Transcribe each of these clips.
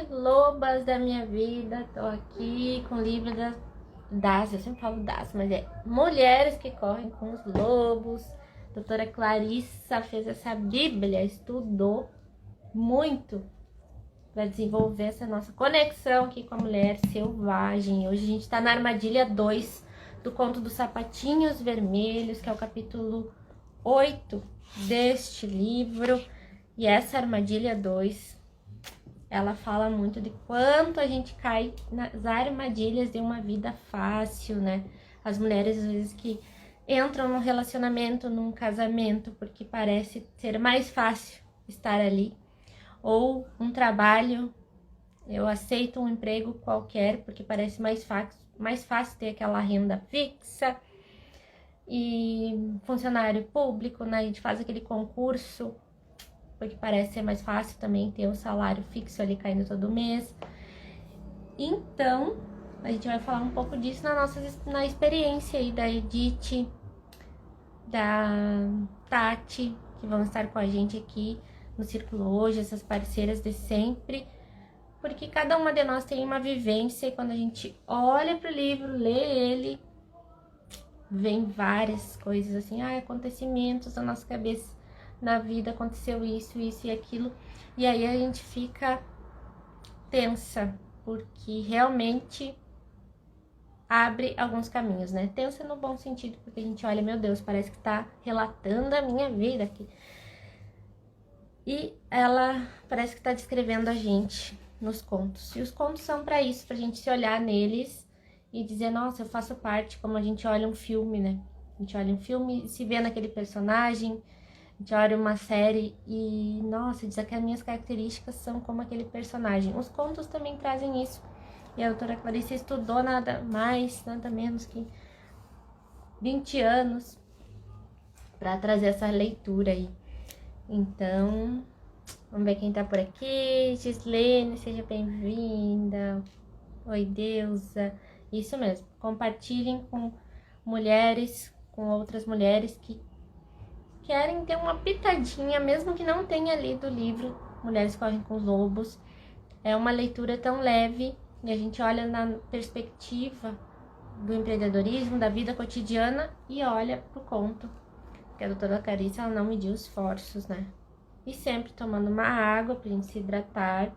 Lobas da minha vida, tô aqui com o livro eu sempre falo das, mas é Mulheres que Correm com os Lobos. Doutora Clarissa fez essa bíblia, estudou muito para desenvolver essa nossa conexão aqui com a mulher selvagem. Hoje a gente tá na armadilha 2 do conto dos sapatinhos vermelhos, que é o capítulo 8 deste livro. E essa armadilha 2, ela fala muito de quanto a gente cai nas armadilhas de uma vida fácil, né? As mulheres, às vezes, que entram num relacionamento, num casamento, porque parece ser mais fácil estar ali. Ou um trabalho, eu aceito um emprego qualquer, porque parece mais fácil ter aquela renda fixa. E funcionário público, né? A gente faz aquele concurso, porque parece ser mais fácil também ter um salário fixo ali caindo todo mês. Então, a gente vai falar um pouco disso na experiência aí da Edith, da Tati, que vão estar com a gente aqui no Círculo hoje, essas parceiras de sempre, porque cada uma de nós tem uma vivência e quando a gente olha para o livro, lê ele, vem várias coisas assim, acontecimentos na nossa cabeça. Na vida aconteceu isso, isso e aquilo, e aí a gente fica tensa, porque realmente abre alguns caminhos, né? Tensa no bom sentido, porque a gente olha, meu Deus, parece que tá relatando a minha vida aqui. E ela parece que tá descrevendo a gente nos contos. E os contos são para isso, pra gente se olhar neles e dizer, nossa, eu faço parte, como a gente olha um filme, né? A gente olha um filme e se vê naquele personagem. A gente olha uma série e, nossa, diz que as minhas características são como aquele personagem. Os contos também trazem isso. E a doutora Clarissa estudou nada mais, nada menos que 20 anos para trazer essa leitura aí. Então, vamos ver quem tá por aqui. Gislene, seja bem-vinda. Oi, Deusa. Isso mesmo, compartilhem com mulheres, com outras mulheres que querem ter uma pitadinha, mesmo que não tenha lido o livro Mulheres Correm com os Lobos. É uma leitura tão leve e a gente olha na perspectiva do empreendedorismo, da vida cotidiana e olha pro conto. Porque a doutora Clarissa, ela não mediu esforços, né? E sempre tomando uma água pra gente se hidratar.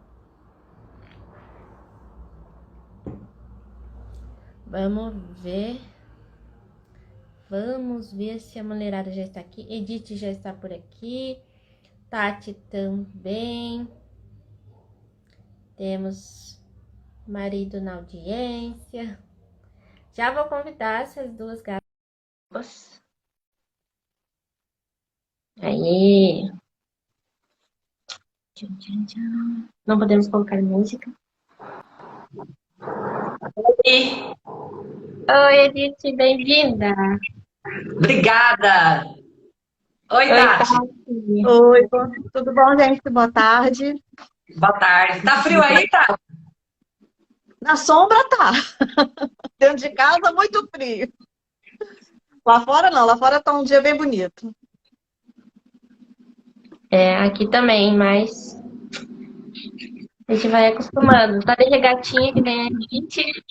Vamos ver se a mulherada já está aqui. Edith já está por aqui. Tati também. Temos marido na audiência. Já vou convidar essas duas gatas. Aí. Não podemos colocar música. Oi, Edith, bem-vinda. Obrigada. Oi, Tati. Tati. Oi, tudo bom, gente? Boa tarde. Boa tarde. Tá frio aí, Tati? Na sombra tá. Dentro de casa, muito frio. Lá fora não, lá fora tá um dia bem bonito. Aqui também, mas a gente vai acostumando. Tá de regatinha que nem a gente.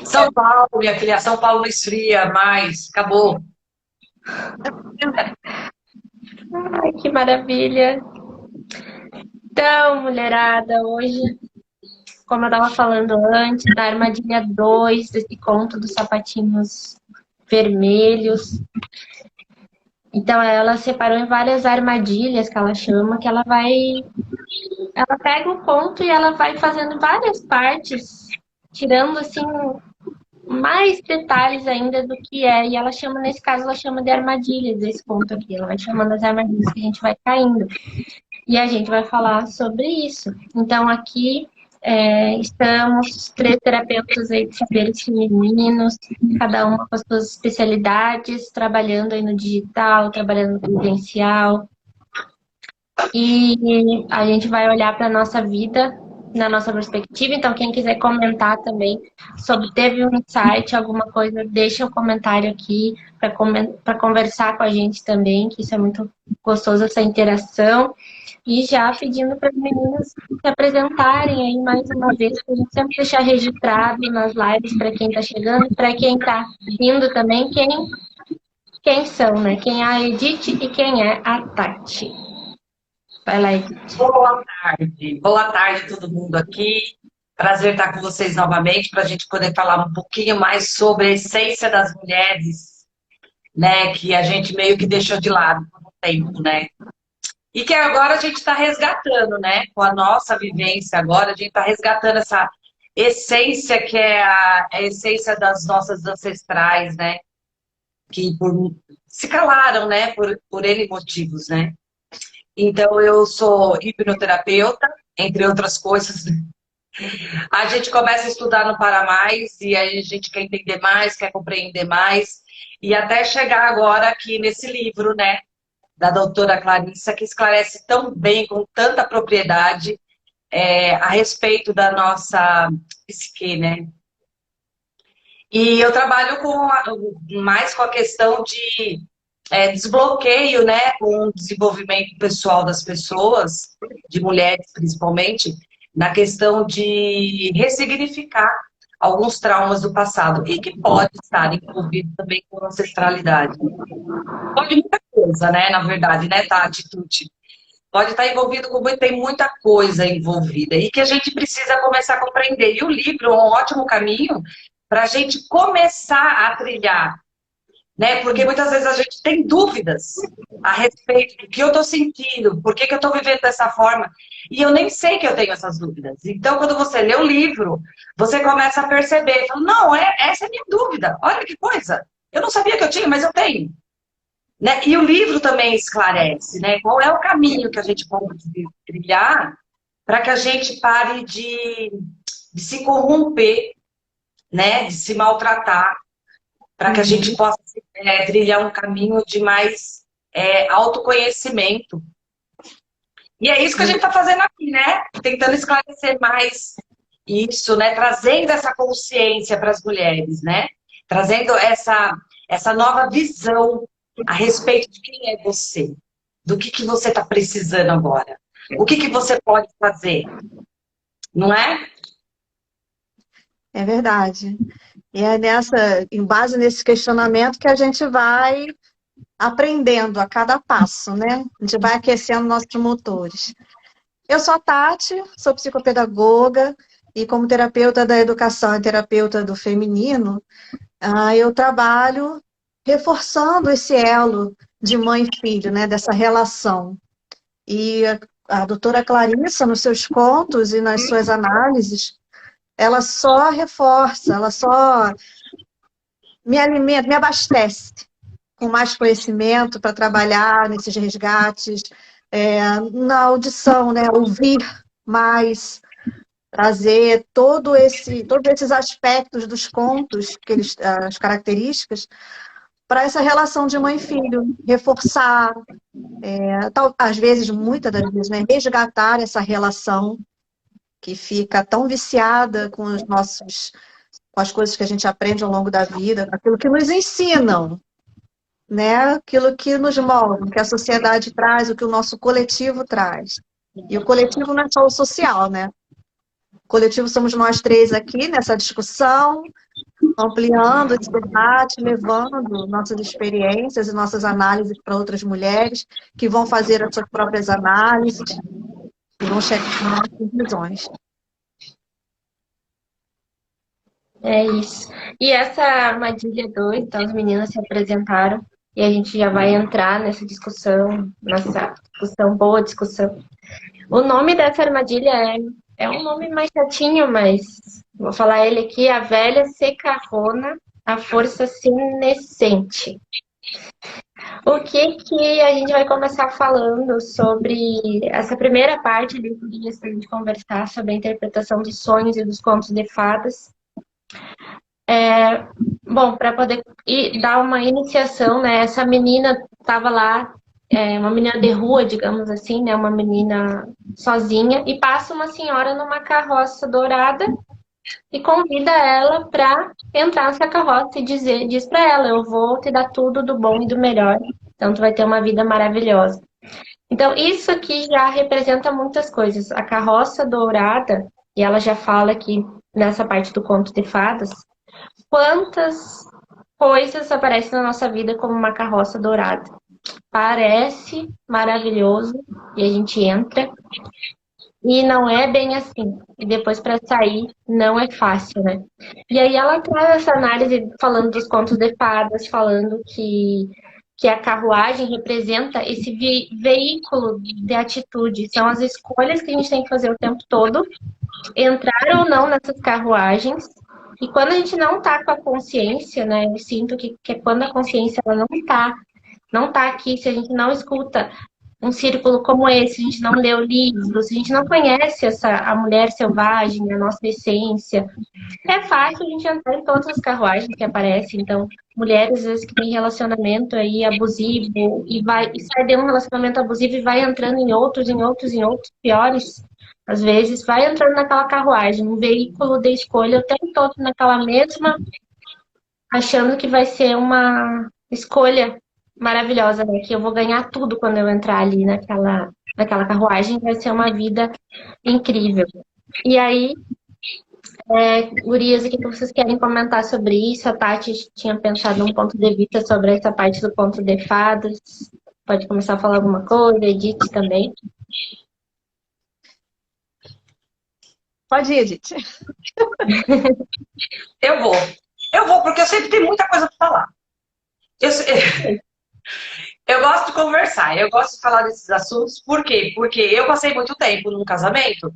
São Paulo, minha filha. São Paulo não esfria mais. Acabou. Ai, que maravilha. Então, mulherada, hoje, como eu tava falando antes, da armadilha 2, desse conto dos sapatinhos vermelhos. Então, ela separou em várias armadilhas que ela chama, que ela pega o conto e ela vai fazendo várias partes, tirando, assim, mais detalhes ainda do que é. E ela chama, nesse caso, ela chama de armadilhas desse conto aqui. Ela vai chamando as armadilhas que a gente vai caindo. E a gente vai falar sobre isso. Então, aqui estamos 3 terapeutas aí de saberes femininos, cada uma com as suas especialidades, trabalhando aí no digital, trabalhando no presencial. E a gente vai olhar para a nossa vida na nossa perspectiva. Então, quem quiser comentar também sobre teve um insight, alguma coisa, deixa o comentário aqui para conversar com a gente também, que isso é muito gostoso, essa interação. E já pedindo para as meninas se apresentarem aí mais uma vez, para a gente sempre deixar registrado nas lives para quem está chegando, para quem está vindo também, quem são, né? Quem é a Edith e quem é a Tati. Vai lá, Edith. Boa tarde. Boa tarde, todo mundo aqui. Prazer estar com vocês novamente para a gente poder falar um pouquinho mais sobre a essência das mulheres, né? Que a gente meio que deixou de lado por um tempo, né? E que agora a gente está resgatando, né? Com a nossa vivência agora, a gente está resgatando essa essência que é a essência das nossas ancestrais, né? Que se calaram, né? Por N motivos, né? Então, eu sou hipnoterapeuta, entre outras coisas. A gente começa a estudar no Para Mais, e aí a gente quer entender mais, quer compreender mais, e até chegar agora aqui nesse livro, né, da doutora Clarissa, que esclarece tão bem, com tanta propriedade, a respeito da nossa psique, né? E eu trabalho mais com a questão de desbloqueio, né, com o desenvolvimento pessoal das pessoas, de mulheres principalmente, na questão de ressignificar alguns traumas do passado e que pode estar envolvido também com ancestralidade. Pode muita coisa, né, na verdade, né, Tati, Tuti? Pode estar envolvido com tem muita coisa envolvida e que a gente precisa começar a compreender. E o livro é um ótimo caminho para a gente começar a trilhar, né? Porque muitas vezes a gente tem dúvidas a respeito do que eu estou sentindo, por que eu estou vivendo dessa forma, e eu nem sei que eu tenho essas dúvidas. Então, quando você lê o livro, você começa a perceber, fala, não, essa é a minha dúvida, olha que coisa, eu não sabia que eu tinha, mas eu tenho. Né? E o livro também esclarece, né? Qual é o caminho que a gente pode trilhar para que a gente pare de se corromper, né? De se maltratar, para que a gente possa trilhar um caminho de mais autoconhecimento. E é isso que a gente está fazendo aqui, né? Tentando esclarecer mais isso, né? Trazendo essa consciência para as mulheres, né? Trazendo essa nova visão a respeito de quem é você, do que você está precisando agora, o que você pode fazer, não é? É verdade. E é em base nesse questionamento que a gente vai aprendendo a cada passo, né? A gente vai aquecendo nossos motores. Eu sou a Tati, sou psicopedagoga e como terapeuta da educação e terapeuta do feminino, eu trabalho reforçando esse elo de mãe e filho, né? Dessa relação. E a doutora Clarissa, nos seus contos e nas suas análises, ela só reforça, ela só me alimenta, me abastece com mais conhecimento para trabalhar nesses resgates, na audição, né? Ouvir mais, trazer todos esses aspectos dos contos, as características, para essa relação de mãe e filho, reforçar, às vezes, muitas das vezes, né? Resgatar essa relação que fica tão viciada com com as coisas que a gente aprende ao longo da vida, com aquilo que nos ensinam, né? Aquilo que nos molda, que a sociedade traz, o que o nosso coletivo traz. E o coletivo não é só o social, né? O coletivo somos nós três aqui nessa discussão, ampliando esse debate, levando nossas experiências e nossas análises para outras mulheres que vão fazer as suas próprias análises e vão chegar nas conclusões. É isso. E essa armadilha 2, então as meninas se apresentaram e a gente já vai entrar nessa discussão, boa discussão. O nome dessa armadilha é um nome mais chatinho, mas vou falar ele aqui, a velha secarrona, a força senescente. O que a gente vai começar falando sobre essa primeira parte ali que a gente conversar sobre a interpretação dos sonhos e dos contos de fadas. Bom, para poder dar uma iniciação, né? Essa menina estava lá, uma menina de rua, digamos assim, né? Uma menina sozinha, e passa uma senhora numa carroça dourada e convida ela para entrar nessa carroça e diz para ela, eu vou te dar tudo do bom e do melhor, então tu vai ter uma vida maravilhosa. Então, isso aqui já representa muitas coisas. A carroça dourada, e ela já fala aqui nessa parte do conto de fadas, quantas coisas aparecem na nossa vida como uma carroça dourada. Parece maravilhoso e a gente entra e não é bem assim. E depois para sair não é fácil, né? E aí ela traz essa análise falando dos contos de fadas, falando que a carruagem representa esse veículo de atitude. São as escolhas que a gente tem que fazer o tempo todo, entrar ou não nessas carruagens. E quando a gente não tá com a consciência, né? Eu sinto que é quando a consciência ela não tá aqui, se a gente não escuta um círculo como esse, a gente não leu livros, a gente não conhece a mulher selvagem, a nossa essência, é fácil a gente entrar em todas as carruagens que aparecem. Então, mulheres às vezes que têm relacionamento aí abusivo e sai de um relacionamento abusivo e vai entrando em outros, em outros, em outros piores. Às vezes vai entrando naquela carruagem, um veículo de escolha o tempo todo naquela mesma, achando que vai ser uma escolha maravilhosa, né? Que eu vou ganhar tudo quando eu entrar ali naquela carruagem, vai ser uma vida incrível. E aí, gurias, o que vocês querem comentar sobre isso? A Tati tinha pensado um ponto de vista sobre essa parte do conto de fadas. Pode começar a falar alguma coisa, Edith também. Pode ir, Edith. Eu vou, porque eu sempre tenho muita coisa para falar. Eu gosto de conversar, eu gosto de falar desses assuntos, por quê? Porque eu passei muito tempo num casamento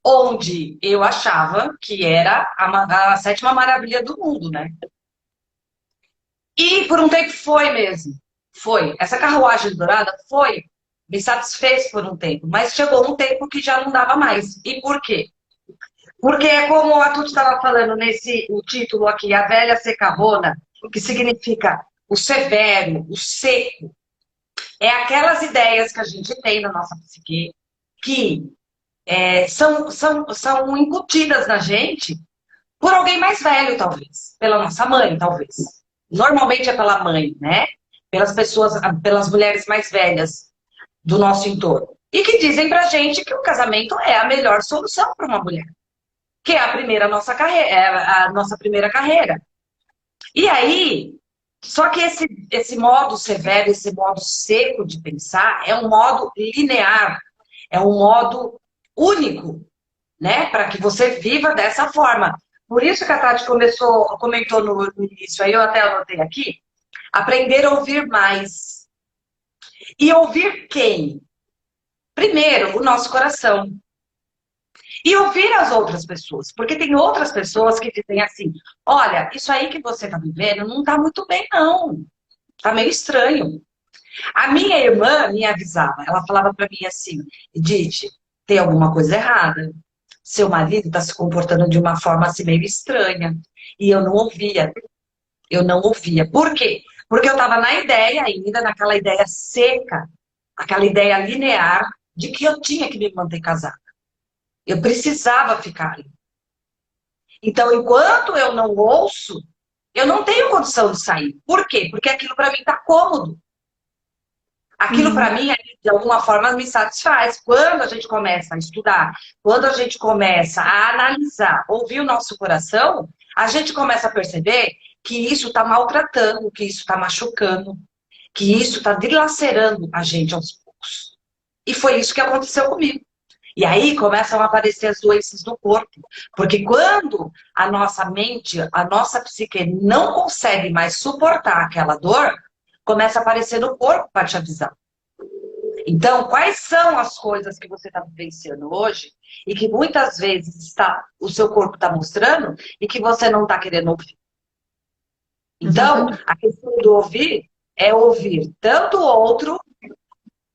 onde eu achava que era a sétima maravilha do mundo, né? E por um tempo foi mesmo. Foi. Essa carruagem dourada foi. Me satisfez por um tempo. Mas chegou um tempo que já não dava mais. E por quê? Porque é como a Tuti estava falando o título aqui, a velha secarrona, que significa o severo, o seco. É aquelas ideias que a gente tem na nossa psique que são incutidas na gente por alguém mais velho, talvez. Pela nossa mãe, talvez. Normalmente é pela mãe, né? Pelas pessoas, pelas mulheres mais velhas do nosso entorno. E que dizem pra gente que o casamento é a melhor solução para uma mulher. Que é a nossa primeira carreira. E aí, só que esse modo severo, esse modo seco de pensar é um modo linear, é um modo único, né? Para que você viva dessa forma. Por isso que a Tati comentou no início, aí eu até anotei aqui, aprender a ouvir mais. E ouvir quem? Primeiro, o nosso coração. E ouvir as outras pessoas, porque tem outras pessoas que dizem assim, olha, isso aí que você está vivendo não está muito bem, não. Está meio estranho. A minha irmã me avisava, ela falava para mim assim, Edith, tem alguma coisa errada. Seu marido está se comportando de uma forma assim meio estranha. E eu não ouvia. Eu não ouvia. Por quê? Porque eu estava na ideia ainda, naquela ideia seca, aquela ideia linear de que eu tinha que me manter casada. Eu precisava ficar ali. Então, enquanto eu não ouço, eu não tenho condição de sair. Por quê? Porque aquilo para mim está cômodo. Aquilo para mim, de alguma forma, me satisfaz. Quando a gente começa a estudar, quando a gente começa a analisar, ouvir o nosso coração, a gente começa a perceber que isso está maltratando, que isso está machucando, que isso está dilacerando a gente aos poucos. E foi isso que aconteceu comigo. E aí começam a aparecer as doenças do corpo. Porque quando a nossa mente, a nossa psique não consegue mais suportar aquela dor, começa a aparecer no corpo para te avisar. Então, quais são as coisas que você está vivenciando hoje e que muitas vezes o seu corpo está mostrando e que você não está querendo ouvir? Então, a questão do ouvir é ouvir tanto o outro,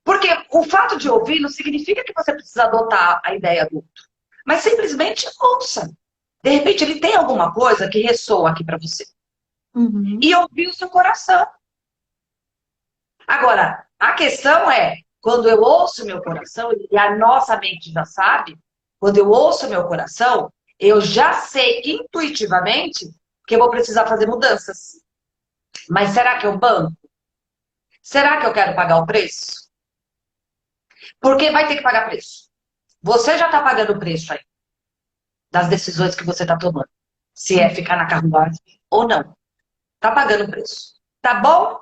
porque o fato de ouvir não significa que você precisa adotar a ideia do outro, mas simplesmente ouça. De repente, ele tem alguma coisa que ressoa aqui para você. E ouvir o seu coração. Agora, a questão é quando eu ouço meu coração, e a nossa mente já sabe, quando eu ouço meu coração, eu já sei intuitivamente que eu vou precisar fazer mudanças. Mas será que eu banco? Será que eu quero pagar o preço? Porque vai ter que pagar preço. Você já está pagando o preço aí das decisões que você está tomando. Se é ficar na carruagem ou não. Tá pagando o preço. Tá bom?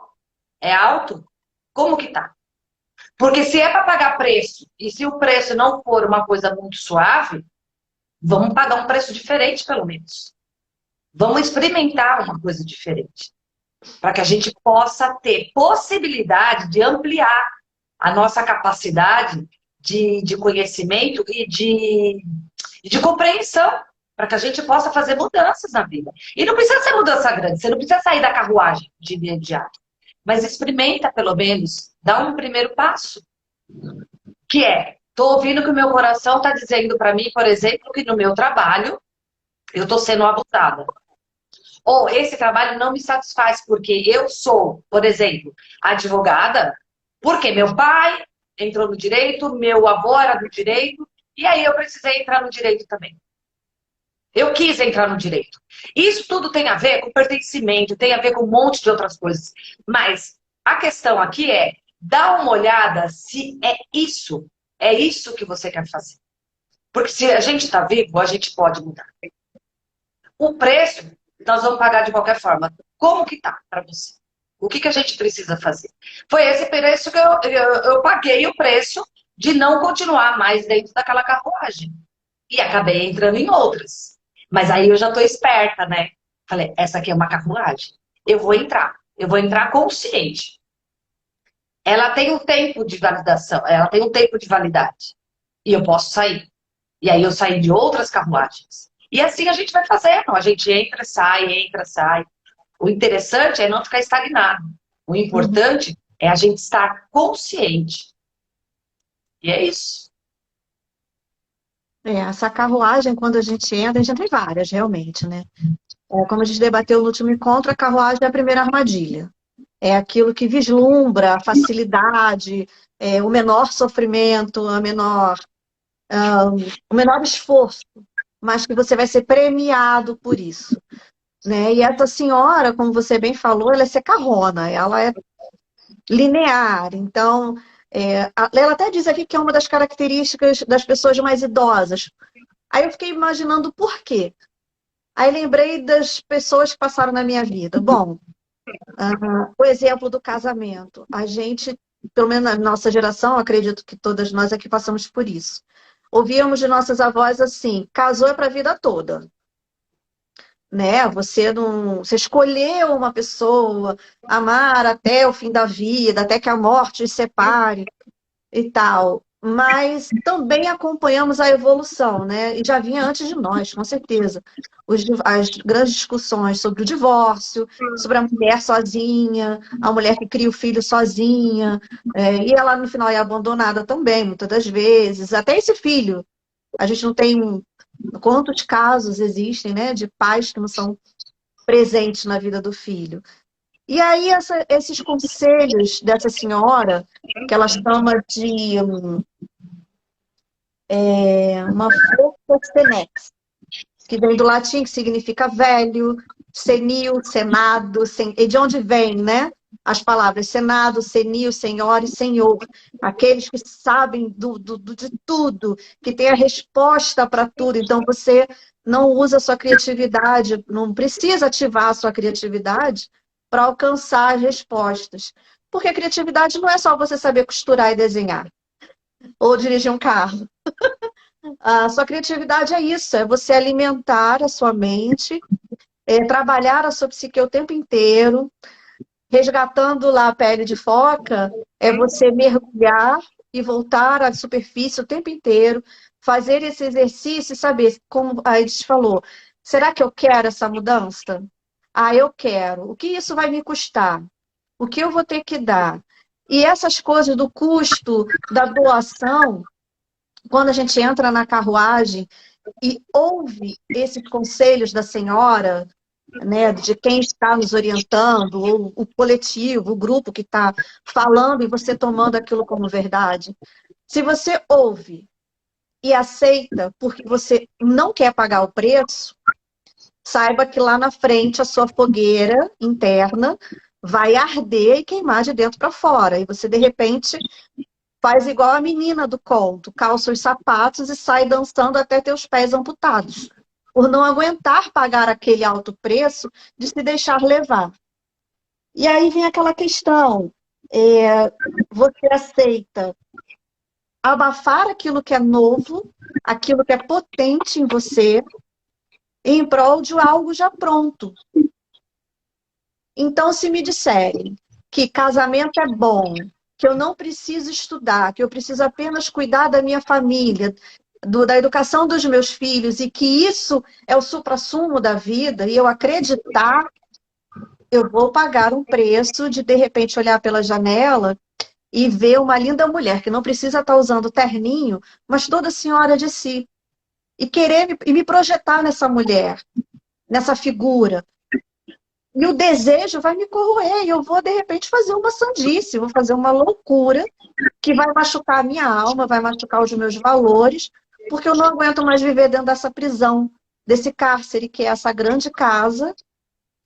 É alto? Como que tá? Porque se é para pagar preço, e se o preço não for uma coisa muito suave, vamos pagar um preço diferente, pelo menos. Vamos experimentar uma coisa diferente. Para que a gente possa ter possibilidade de ampliar a nossa capacidade de conhecimento e de compreensão. Para que a gente possa fazer mudanças na vida. E não precisa ser mudança grande, você não precisa sair da carruagem de imediato. Mas experimenta, pelo menos, dá um primeiro passo. Que é, estou ouvindo que o meu coração está dizendo para mim, por exemplo, que no meu trabalho eu estou sendo abusada. Ou esse trabalho não me satisfaz porque eu sou, por exemplo, advogada, porque meu pai entrou no direito, meu avô era do direito, e aí eu precisei entrar no direito também. Eu quis entrar no direito. Isso tudo tem a ver com pertencimento, tem a ver com um monte de outras coisas. Mas a questão aqui é, dá uma olhada se é isso que você quer fazer. Porque se a gente está vivo, a gente pode mudar. O preço, nós vamos pagar de qualquer forma. Como que tá para você? O que a gente precisa fazer? Foi esse preço que eu paguei o preço de não continuar mais dentro daquela carruagem. E acabei entrando em outras. Mas aí eu já tô esperta, né? Falei, essa aqui é uma carruagem. Eu vou entrar consciente. Ela tem um tempo de validação, ela tem um tempo de validade. E eu posso sair. E aí eu saí de outras carruagens. E assim a gente vai fazendo. A gente entra, sai. O interessante é não ficar estagnado. O importante é a gente estar consciente. E é isso. Essa carruagem, quando a gente tem várias, realmente, né? Como a gente debateu no último encontro, a carruagem é a primeira armadilha. É aquilo que vislumbra a facilidade, o menor sofrimento, o menor esforço, mas que você vai ser premiado por isso. Né? E essa senhora, como você bem falou, ela é secarrona, ela é linear. Então, ela até diz aqui que é uma das características das pessoas mais idosas. Aí eu fiquei imaginando por quê. Aí lembrei das pessoas que passaram na minha vida. Bom, o exemplo do casamento. A gente, pelo menos na nossa geração, acredito que todas nós aqui passamos por isso. Ouvíamos de nossas avós assim, casou é para a vida toda. Né? Você escolheu uma pessoa, amar até o fim da vida, até que a morte os separe e tal. Mas também acompanhamos a evolução, né? E já vinha antes de nós, com certeza. As grandes discussões sobre o divórcio, sobre a mulher sozinha, a mulher que cria o filho sozinha, e ela no final é abandonada também, muitas das vezes. Até esse filho, a gente não tem quantos casos existem, né, de pais que não são presentes na vida do filho. E aí esses conselhos dessa senhora, que ela chama de uma força senex, que vem do latim, que significa velho, senil, senado, e de onde vem, né? As palavras senado, senil, senhora e senhor. Aqueles que sabem de tudo, que têm a resposta para tudo. Então, você não usa a sua criatividade, não precisa ativar a sua criatividade para alcançar as respostas. Porque a criatividade não é só você saber costurar e desenhar, ou dirigir um carro. A sua criatividade é isso, é você alimentar a sua mente, trabalhar a sua psique o tempo inteiro, resgatando lá a pele de foca, é você mergulhar e voltar à superfície o tempo inteiro, fazer esse exercício e saber, como a Edith falou, será que eu quero essa mudança? Ah, eu quero. O que isso vai me custar? O que eu vou ter que dar? E essas coisas do custo, da doação, quando a gente entra na carruagem e ouve esses conselhos da senhora, né, de quem está nos orientando, ou o coletivo, o grupo que está falando e você tomando aquilo como verdade. Se você ouve e aceita porque você não quer pagar o preço, saiba que lá na frente a sua fogueira interna vai arder e queimar de dentro para fora. E você, de repente, faz igual a menina do conto, calça os sapatos e sai dançando até ter os pés amputados, por não aguentar pagar aquele alto preço de se deixar levar. E aí vem aquela questão, você aceita abafar aquilo que é novo, aquilo que é potente em você, em prol de algo já pronto. Então, se me disserem que casamento é bom, que eu não preciso estudar, que eu preciso apenas cuidar da minha família, da educação dos meus filhos, e que isso é o suprassumo da vida, e eu acreditar, eu vou pagar um preço de repente, olhar pela janela e ver uma linda mulher, que não precisa estar usando terninho, mas toda senhora de si. E querer e me projetar nessa mulher, nessa figura. E o desejo vai me corroer, e eu vou, de repente, fazer uma sandice, vou fazer uma loucura que vai machucar a minha alma, vai machucar os meus valores, porque eu não aguento mais viver dentro dessa prisão, desse cárcere, que é essa grande casa,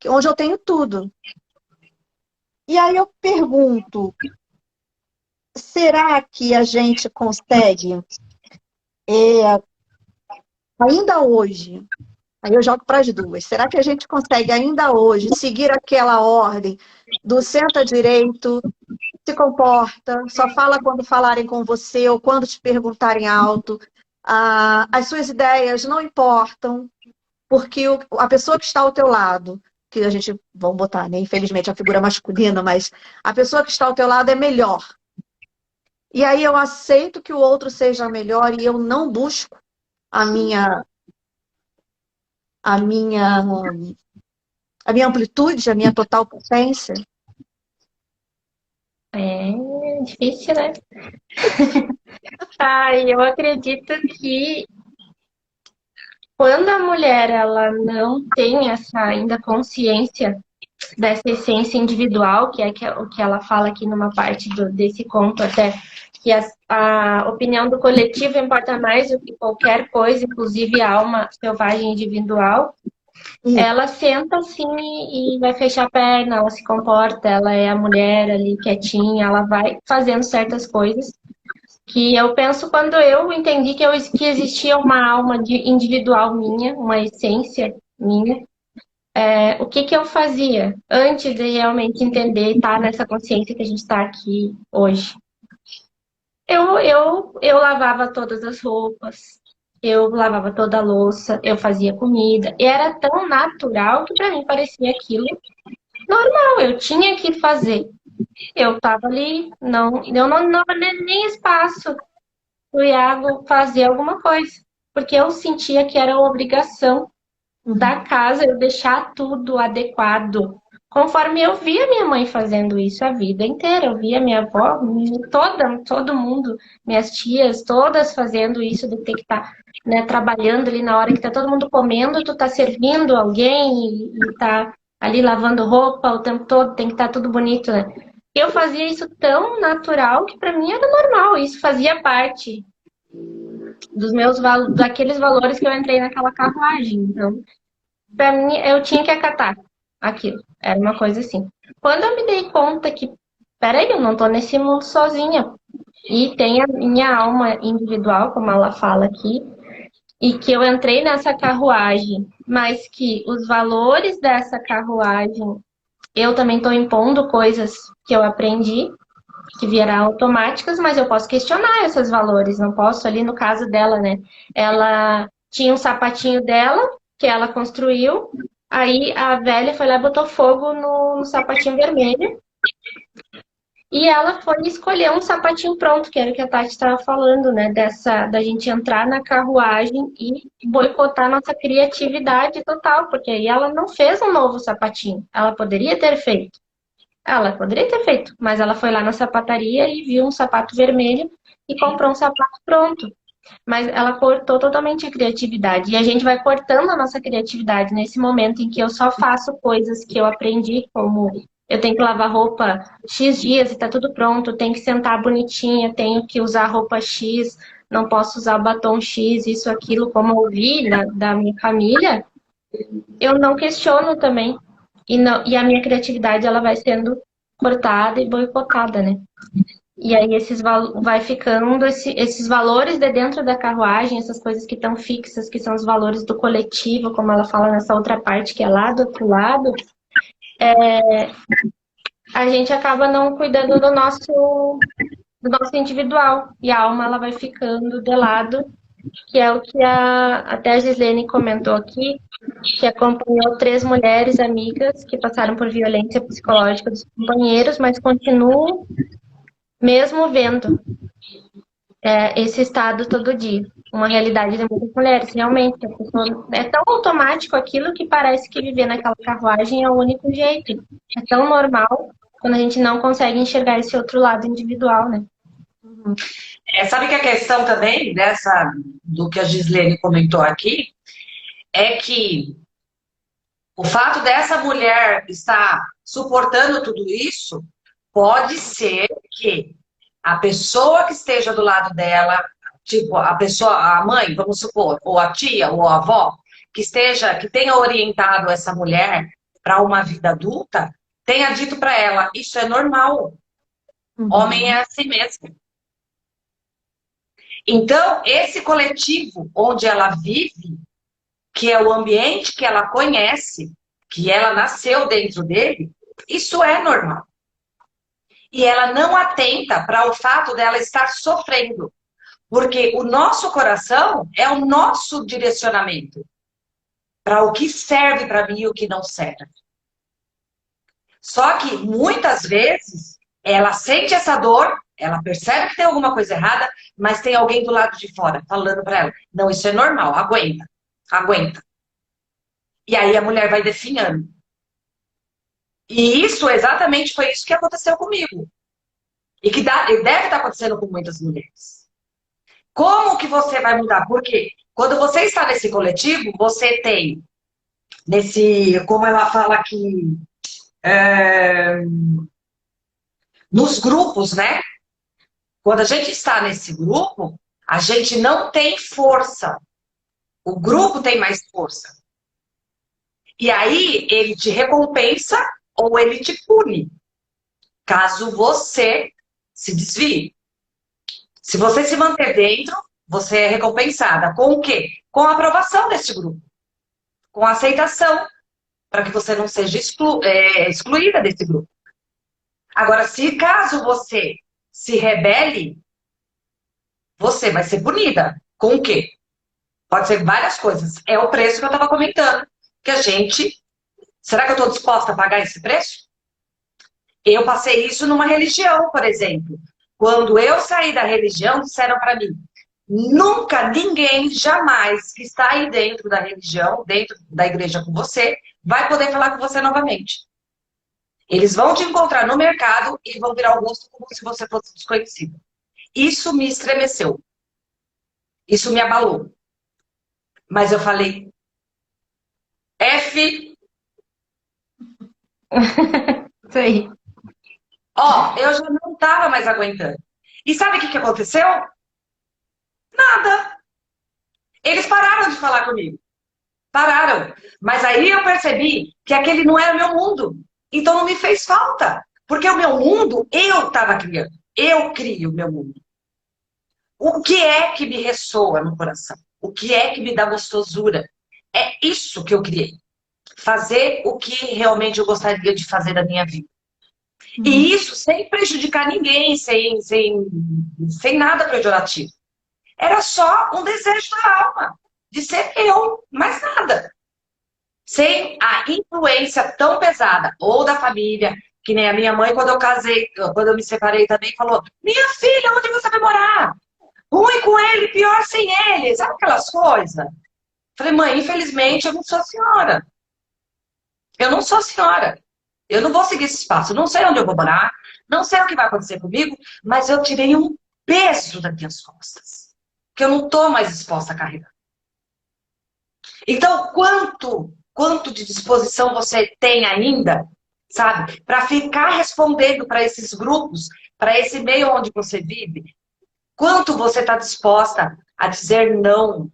onde eu tenho tudo. E aí eu pergunto, será que a gente consegue, ainda hoje, aí eu jogo para as duas, será que a gente consegue ainda hoje seguir aquela ordem do senta direito, se comporta, só fala quando falarem com você ou quando te perguntarem alto, as suas ideias não importam, porque a pessoa que está ao teu lado, que a gente, vamos botar, né, infelizmente, a figura masculina, mas a pessoa que está ao teu lado é melhor. E aí eu aceito que o outro seja melhor e eu não busco a minha amplitude, a minha total potência. É difícil, né? Eu acredito que quando a mulher ela não tem essa ainda consciência dessa essência individual, que é o que ela fala aqui numa parte desse conto até, que a opinião do coletivo importa mais do que qualquer coisa, inclusive a alma selvagem individual, ela senta assim e vai fechar a perna, ela se comporta, ela é a mulher ali quietinha, ela vai fazendo certas coisas que eu penso quando eu entendi que existia uma alma individual minha, uma essência minha, o que eu fazia antes de realmente entender e estar nessa consciência que a gente está aqui hoje? Eu lavava todas as roupas, eu lavava toda a louça, eu fazia comida, e era tão natural que para mim parecia aquilo normal, eu tinha que fazer. Eu estava ali, eu não dava nem espaço o Iago fazer alguma coisa, porque eu sentia que era uma obrigação da casa eu deixar tudo adequado, conforme eu via minha mãe fazendo isso a vida inteira, eu via minha avó, todo mundo, minhas tias, todas fazendo isso de ter que estar, né, trabalhando ali na hora que tá todo mundo comendo, tu tá servindo alguém e tá ali lavando roupa o tempo todo, tem que estar tudo bonito, né? Eu fazia isso tão natural que para mim era normal, isso fazia parte dos meus daqueles valores que eu entrei naquela carruagem. Então, para mim, eu tinha que acatar aquilo. Era uma coisa assim. Quando eu me dei conta que, peraí, eu não tô nesse mundo sozinha. E tem a minha alma individual, como ela fala aqui, e que eu entrei nessa carruagem, mas que os valores dessa carruagem, eu também estou impondo coisas que eu aprendi, que vieram automáticas, mas eu posso questionar esses valores, não posso ali no caso dela, né? Ela tinha um sapatinho dela, que ela construiu, aí a velha foi lá e botou fogo no sapatinho vermelho, e ela foi escolher um sapatinho pronto, que era o que a Tati estava falando, né? Da gente entrar na carruagem e boicotar nossa criatividade total, porque aí ela não fez um novo sapatinho, ela poderia ter feito. Ela poderia ter feito, mas ela foi lá na sapataria e viu um sapato vermelho e comprou um sapato pronto. Mas ela cortou totalmente a criatividade. E a gente vai cortando a nossa criatividade nesse momento em que eu só faço coisas que eu aprendi, como eu tenho que lavar roupa X dias e tá tudo pronto, tenho que sentar bonitinha, tenho que usar roupa X, não posso usar batom X, isso, aquilo, como eu ouvi da minha família, eu não questiono também. E a minha criatividade, ela vai sendo cortada e boicotada, né? E aí vai ficando esses valores de dentro da carruagem, essas coisas que estão fixas, que são os valores do coletivo, como ela fala nessa outra parte que é lá do outro lado, a gente acaba não cuidando do nosso individual. E a alma ela vai ficando de lado, que é o que até a Gislene comentou aqui, que acompanhou 3 mulheres amigas que passaram por violência psicológica dos companheiros, mas continuam mesmo vendo esse estado todo dia. Uma realidade de muitas mulheres, realmente. A pessoa, é tão automático aquilo que parece que viver naquela carruagem é o único jeito. É tão normal quando a gente não consegue enxergar esse outro lado individual, né? Sabe que a questão também do que a Gislene comentou aqui é que o fato dessa mulher estar suportando tudo isso pode ser que a pessoa que esteja do lado dela, tipo a pessoa, a mãe, vamos supor, ou a tia, ou a avó, que tenha orientado essa mulher para uma vida adulta, tenha dito para ela, isso é normal. Homem é assim mesmo. Então, esse coletivo onde ela vive, que é o ambiente que ela conhece, que ela nasceu dentro dele, isso é normal. E ela não atenta para o fato dela estar sofrendo. Porque o nosso coração é o nosso direcionamento para o que serve para mim e o que não serve. Só que muitas vezes ela sente essa dor, ela percebe que tem alguma coisa errada, mas tem alguém do lado de fora falando para ela: não, isso é normal, aguenta, aguenta. E aí a mulher vai definhando. E isso exatamente foi isso que aconteceu comigo. E que deve estar acontecendo com muitas mulheres. Como que você vai mudar? Porque quando você está nesse coletivo, você tem como ela fala aqui, nos grupos, né? Quando a gente está nesse grupo, a gente não tem força. O grupo tem mais força. E aí ele te recompensa ou ele te pune, caso você se desvie. Se você se manter dentro, você é recompensada. Com o quê? Com a aprovação desse grupo. Com a aceitação, para que você não seja excluída desse grupo. Agora, se caso você se rebele, você vai ser punida. Com o quê? Pode ser várias coisas. É o preço que eu estava comentando. Que a gente... Será que eu estou disposta a pagar esse preço? Eu passei isso numa religião, por exemplo. Quando eu saí da religião, disseram para mim: nunca, ninguém, jamais que está aí dentro da religião, dentro da igreja com você, vai poder falar com você novamente. Eles vão te encontrar no mercado e vão virar o rosto como se você fosse desconhecido. Isso me estremeceu. Isso me abalou. Mas eu falei: Isso aí. eu já não estava mais aguentando. E sabe o que aconteceu? Nada. Eles pararam de falar comigo. Pararam. Mas aí eu percebi que aquele não era o meu mundo. Então não me fez falta. Porque o meu mundo, eu estava criando. Eu crio o meu mundo. O que é que me ressoa no coração? O que é que me dá gostosura? É isso que eu criei. Fazer o que realmente eu gostaria de fazer da minha vida. E isso sem prejudicar ninguém, sem nada pejorativo. Era só um desejo da alma, de ser eu, mais nada. Sem a influência tão pesada, ou da família, que nem a minha mãe, quando eu casei, quando eu me separei também, falou: minha filha, onde você vai morar? Ruim com ele, pior sem ele. Sabe aquelas coisas? Falei: mãe, infelizmente eu não sou senhora. Eu não sou senhora. Eu não vou seguir esse espaço. Não sei onde eu vou morar, não sei o que vai acontecer comigo, mas eu tirei um peso das minhas costas. que eu não estou mais disposta a carregar. Então, quanto de disposição você tem ainda, sabe, para ficar respondendo para esses grupos, para esse meio onde você vive? Quanto você está disposta a dizer não?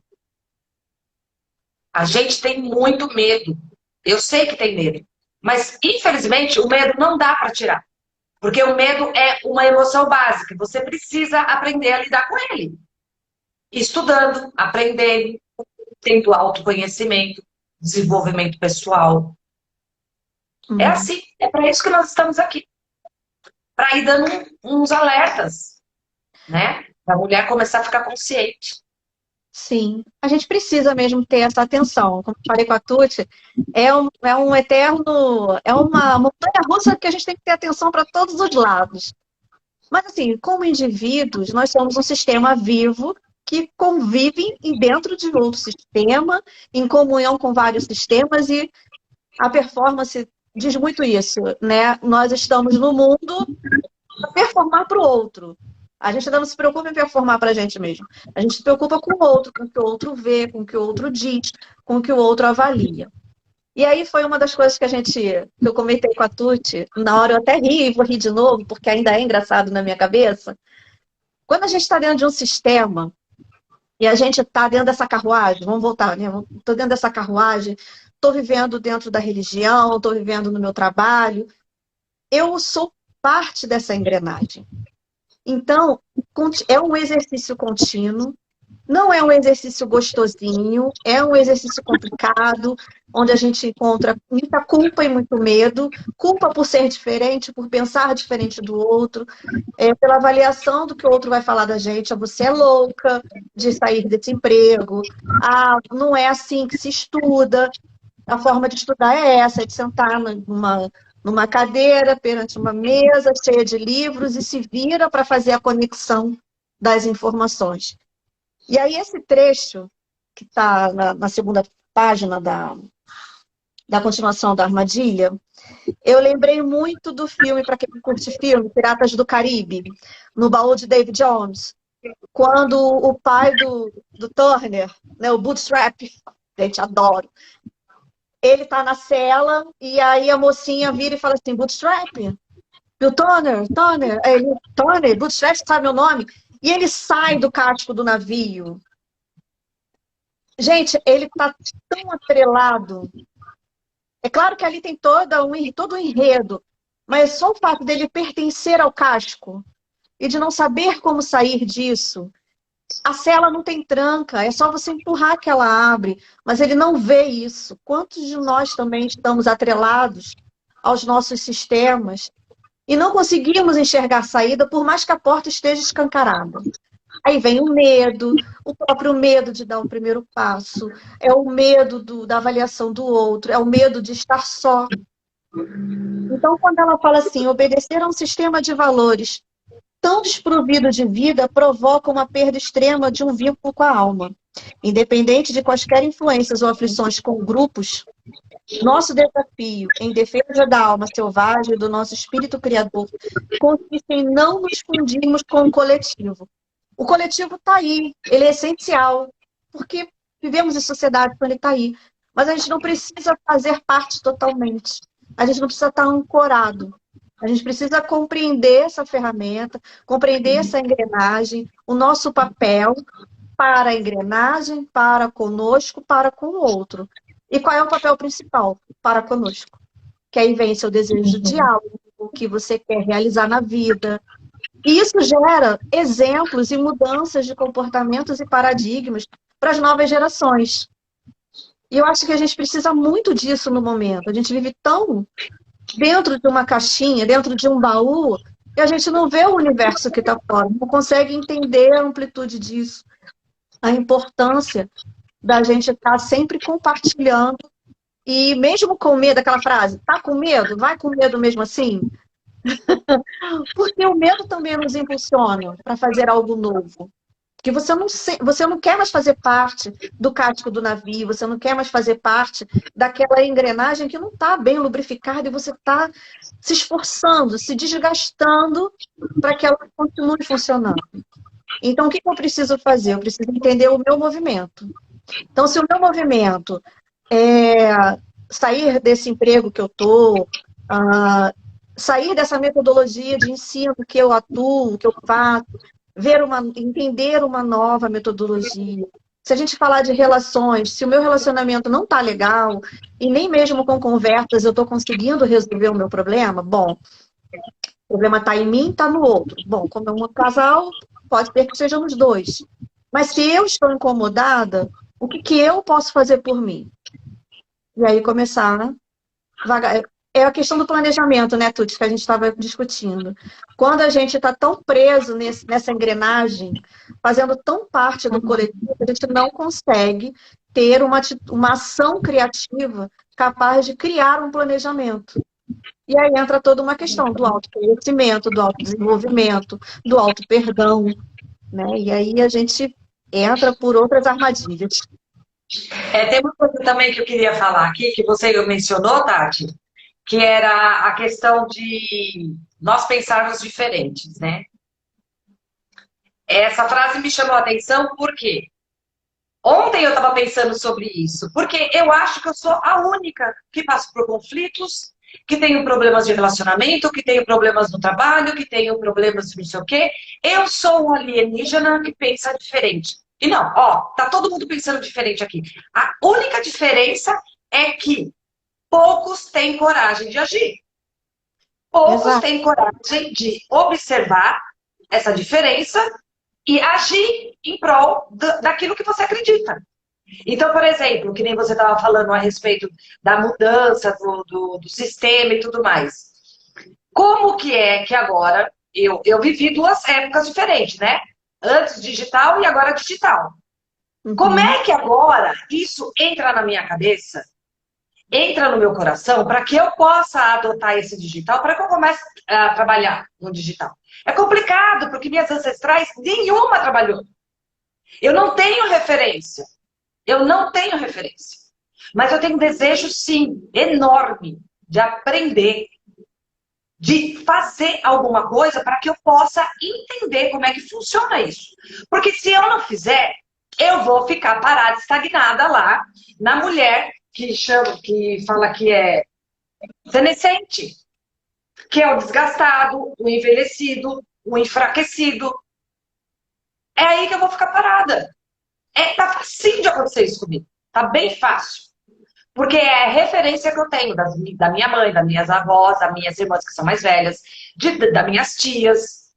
A gente tem muito medo. Eu sei que tem medo. Mas, infelizmente, o medo não dá para tirar. Porque o medo é uma emoção básica. Você precisa aprender a lidar com ele. Estudando, aprendendo, tendo autoconhecimento, desenvolvimento pessoal. É assim. É para isso que nós estamos aqui. Para ir dando uns alertas, né? Para a mulher começar a ficar consciente. Sim, a gente precisa mesmo ter essa atenção. Como eu falei com a Tuti, é um eterno, é uma montanha-russa que a gente tem que ter atenção para todos os lados. Mas assim, como indivíduos, nós somos um sistema vivo que convive dentro de outro sistema, em comunhão com vários sistemas, e a performance diz muito isso, né? Nós estamos no mundo para performar para o outro. A gente ainda não se preocupa em performar para a gente mesmo. A gente se preocupa com o outro, com o que o outro vê, com o que o outro diz, com o que o outro avalia. E aí foi uma das coisas que eu comentei com a Tuti, na hora eu até ri e vou rir de novo, porque ainda é engraçado na minha cabeça. Quando a gente está dentro de um sistema, e a gente está dentro dessa carruagem, vamos voltar, né? Estou dentro dessa carruagem, estou vivendo dentro da religião, estou vivendo no meu trabalho, eu sou parte dessa engrenagem. Então, é um exercício contínuo, não é um exercício gostosinho, é um exercício complicado, onde a gente encontra muita culpa e muito medo, culpa por ser diferente, por pensar diferente do outro, pela avaliação do que o outro vai falar da gente, você é louca de sair desse emprego, não é assim que se estuda, a forma de estudar é essa, é de sentar numa cadeira, perante uma mesa cheia de livros e se vira para fazer a conexão das informações. E aí esse trecho, que está na segunda página da continuação da Armadilha, eu lembrei muito do filme, para quem curte filme, Piratas do Caribe, no baú de David Jones, quando o pai do Turner, né, o Bootstrap, gente, adoro, ele tá na cela e aí a mocinha vira e fala assim, Bootstrap, e o Turner, Bootstrap, sabe meu nome? E ele sai do casco do navio. Gente, ele tá tão atrelado. É claro que ali tem todo um enredo, mas só o fato dele pertencer ao casco e de não saber como sair disso. A cela não tem tranca, é só você empurrar que ela abre, mas ele não vê isso. Quantos de nós também estamos atrelados aos nossos sistemas e não conseguimos enxergar saída, por mais que a porta esteja escancarada? Aí vem o medo, o próprio medo de dar o primeiro passo, é o medo da avaliação do outro, é o medo de estar só. Então, quando ela fala assim, obedecer a um sistema de valores tão desprovido de vida provoca uma perda extrema de um vínculo com a alma. Independente de quaisquer influências ou aflições com grupos, nosso desafio em defesa da alma selvagem, do nosso espírito criador, consiste em não nos fundirmos com o coletivo. O coletivo está aí, ele é essencial, porque vivemos em sociedade, então ele está aí. Mas a gente não precisa fazer parte totalmente. A gente não precisa estar ancorado. A gente precisa compreender essa ferramenta, compreender essa engrenagem, o nosso papel para a engrenagem, para conosco, para com o outro. E qual é o papel principal? Para conosco. Que aí vem seu desejo de diálogo, o que você quer realizar na vida. E isso gera exemplos e mudanças de comportamentos e paradigmas para as novas gerações. E eu acho que a gente precisa muito disso no momento. A gente vive tão dentro de uma caixinha, dentro de um baú, e a gente não vê o universo que está fora, não consegue entender a amplitude disso, a importância da gente estar sempre compartilhando, e mesmo com medo, aquela frase, tá com medo? Vai com medo mesmo assim? Porque o medo também nos impulsiona para fazer algo novo. Porque você não quer mais fazer parte do casco do navio, você não quer mais fazer parte daquela engrenagem que não está bem lubrificada e você está se esforçando, se desgastando para que ela continue funcionando. Então, o que eu preciso fazer? Eu preciso entender o meu movimento. Então, se o meu movimento é sair desse emprego que eu estou, sair dessa metodologia de ensino que eu atuo, que eu faço, entender uma nova metodologia. Se a gente falar de relações, se o meu relacionamento não está legal, e nem mesmo com conversas eu estou conseguindo resolver o meu problema, bom, o problema está em mim, está no outro. Bom, como é um casal, pode ser que sejam os dois. Mas se eu estou incomodada, o que eu posso fazer por mim? E aí começar, né? É a questão do planejamento, né, Tuti, que a gente estava discutindo. Quando a gente está tão preso nessa engrenagem, fazendo tão parte do coletivo, a gente não consegue ter uma ação criativa capaz de criar um planejamento. E aí entra toda uma questão do autoconhecimento, do autodesenvolvimento, do auto-perdão, né? E aí a gente entra por outras armadilhas. Tem uma coisa também que eu queria falar aqui, que você mencionou, Tati, que era a questão de nós pensarmos diferentes, né? Essa frase me chamou a atenção porque ontem eu estava pensando sobre isso, porque eu acho que eu sou a única que passa por conflitos, que tenho problemas de relacionamento, que tenho problemas no trabalho, que tenho problemas de não sei o quê. Eu sou um alienígena que pensa diferente. E não, tá todo mundo pensando diferente aqui. A única diferença é que poucos têm coragem de agir. Poucos têm coragem de observar essa diferença e agir em prol daquilo que você acredita. Então, por exemplo, que nem você estava falando a respeito da mudança do sistema e tudo mais. Como que é que agora eu vivi duas épocas diferentes, né? Antes digital e agora digital. Uhum. Como é que agora isso entra na minha cabeça, entra no meu coração, para que eu possa adotar esse digital, para que eu comece a trabalhar no digital? É complicado, porque minhas ancestrais, nenhuma trabalhou. Eu não tenho referência. Mas eu tenho um desejo, sim, enorme, de aprender, de fazer alguma coisa para que eu possa entender como é que funciona isso. Porque se eu não fizer, eu vou ficar parada, estagnada lá, na mulher que fala que é senescente, que é o desgastado, o envelhecido, o enfraquecido. É aí que eu vou ficar parada. Tá facinho de acontecer isso comigo. Tá bem fácil. Porque é a referência que eu tenho da minha mãe, das minhas avós, das minhas irmãs que são mais velhas, das minhas tias.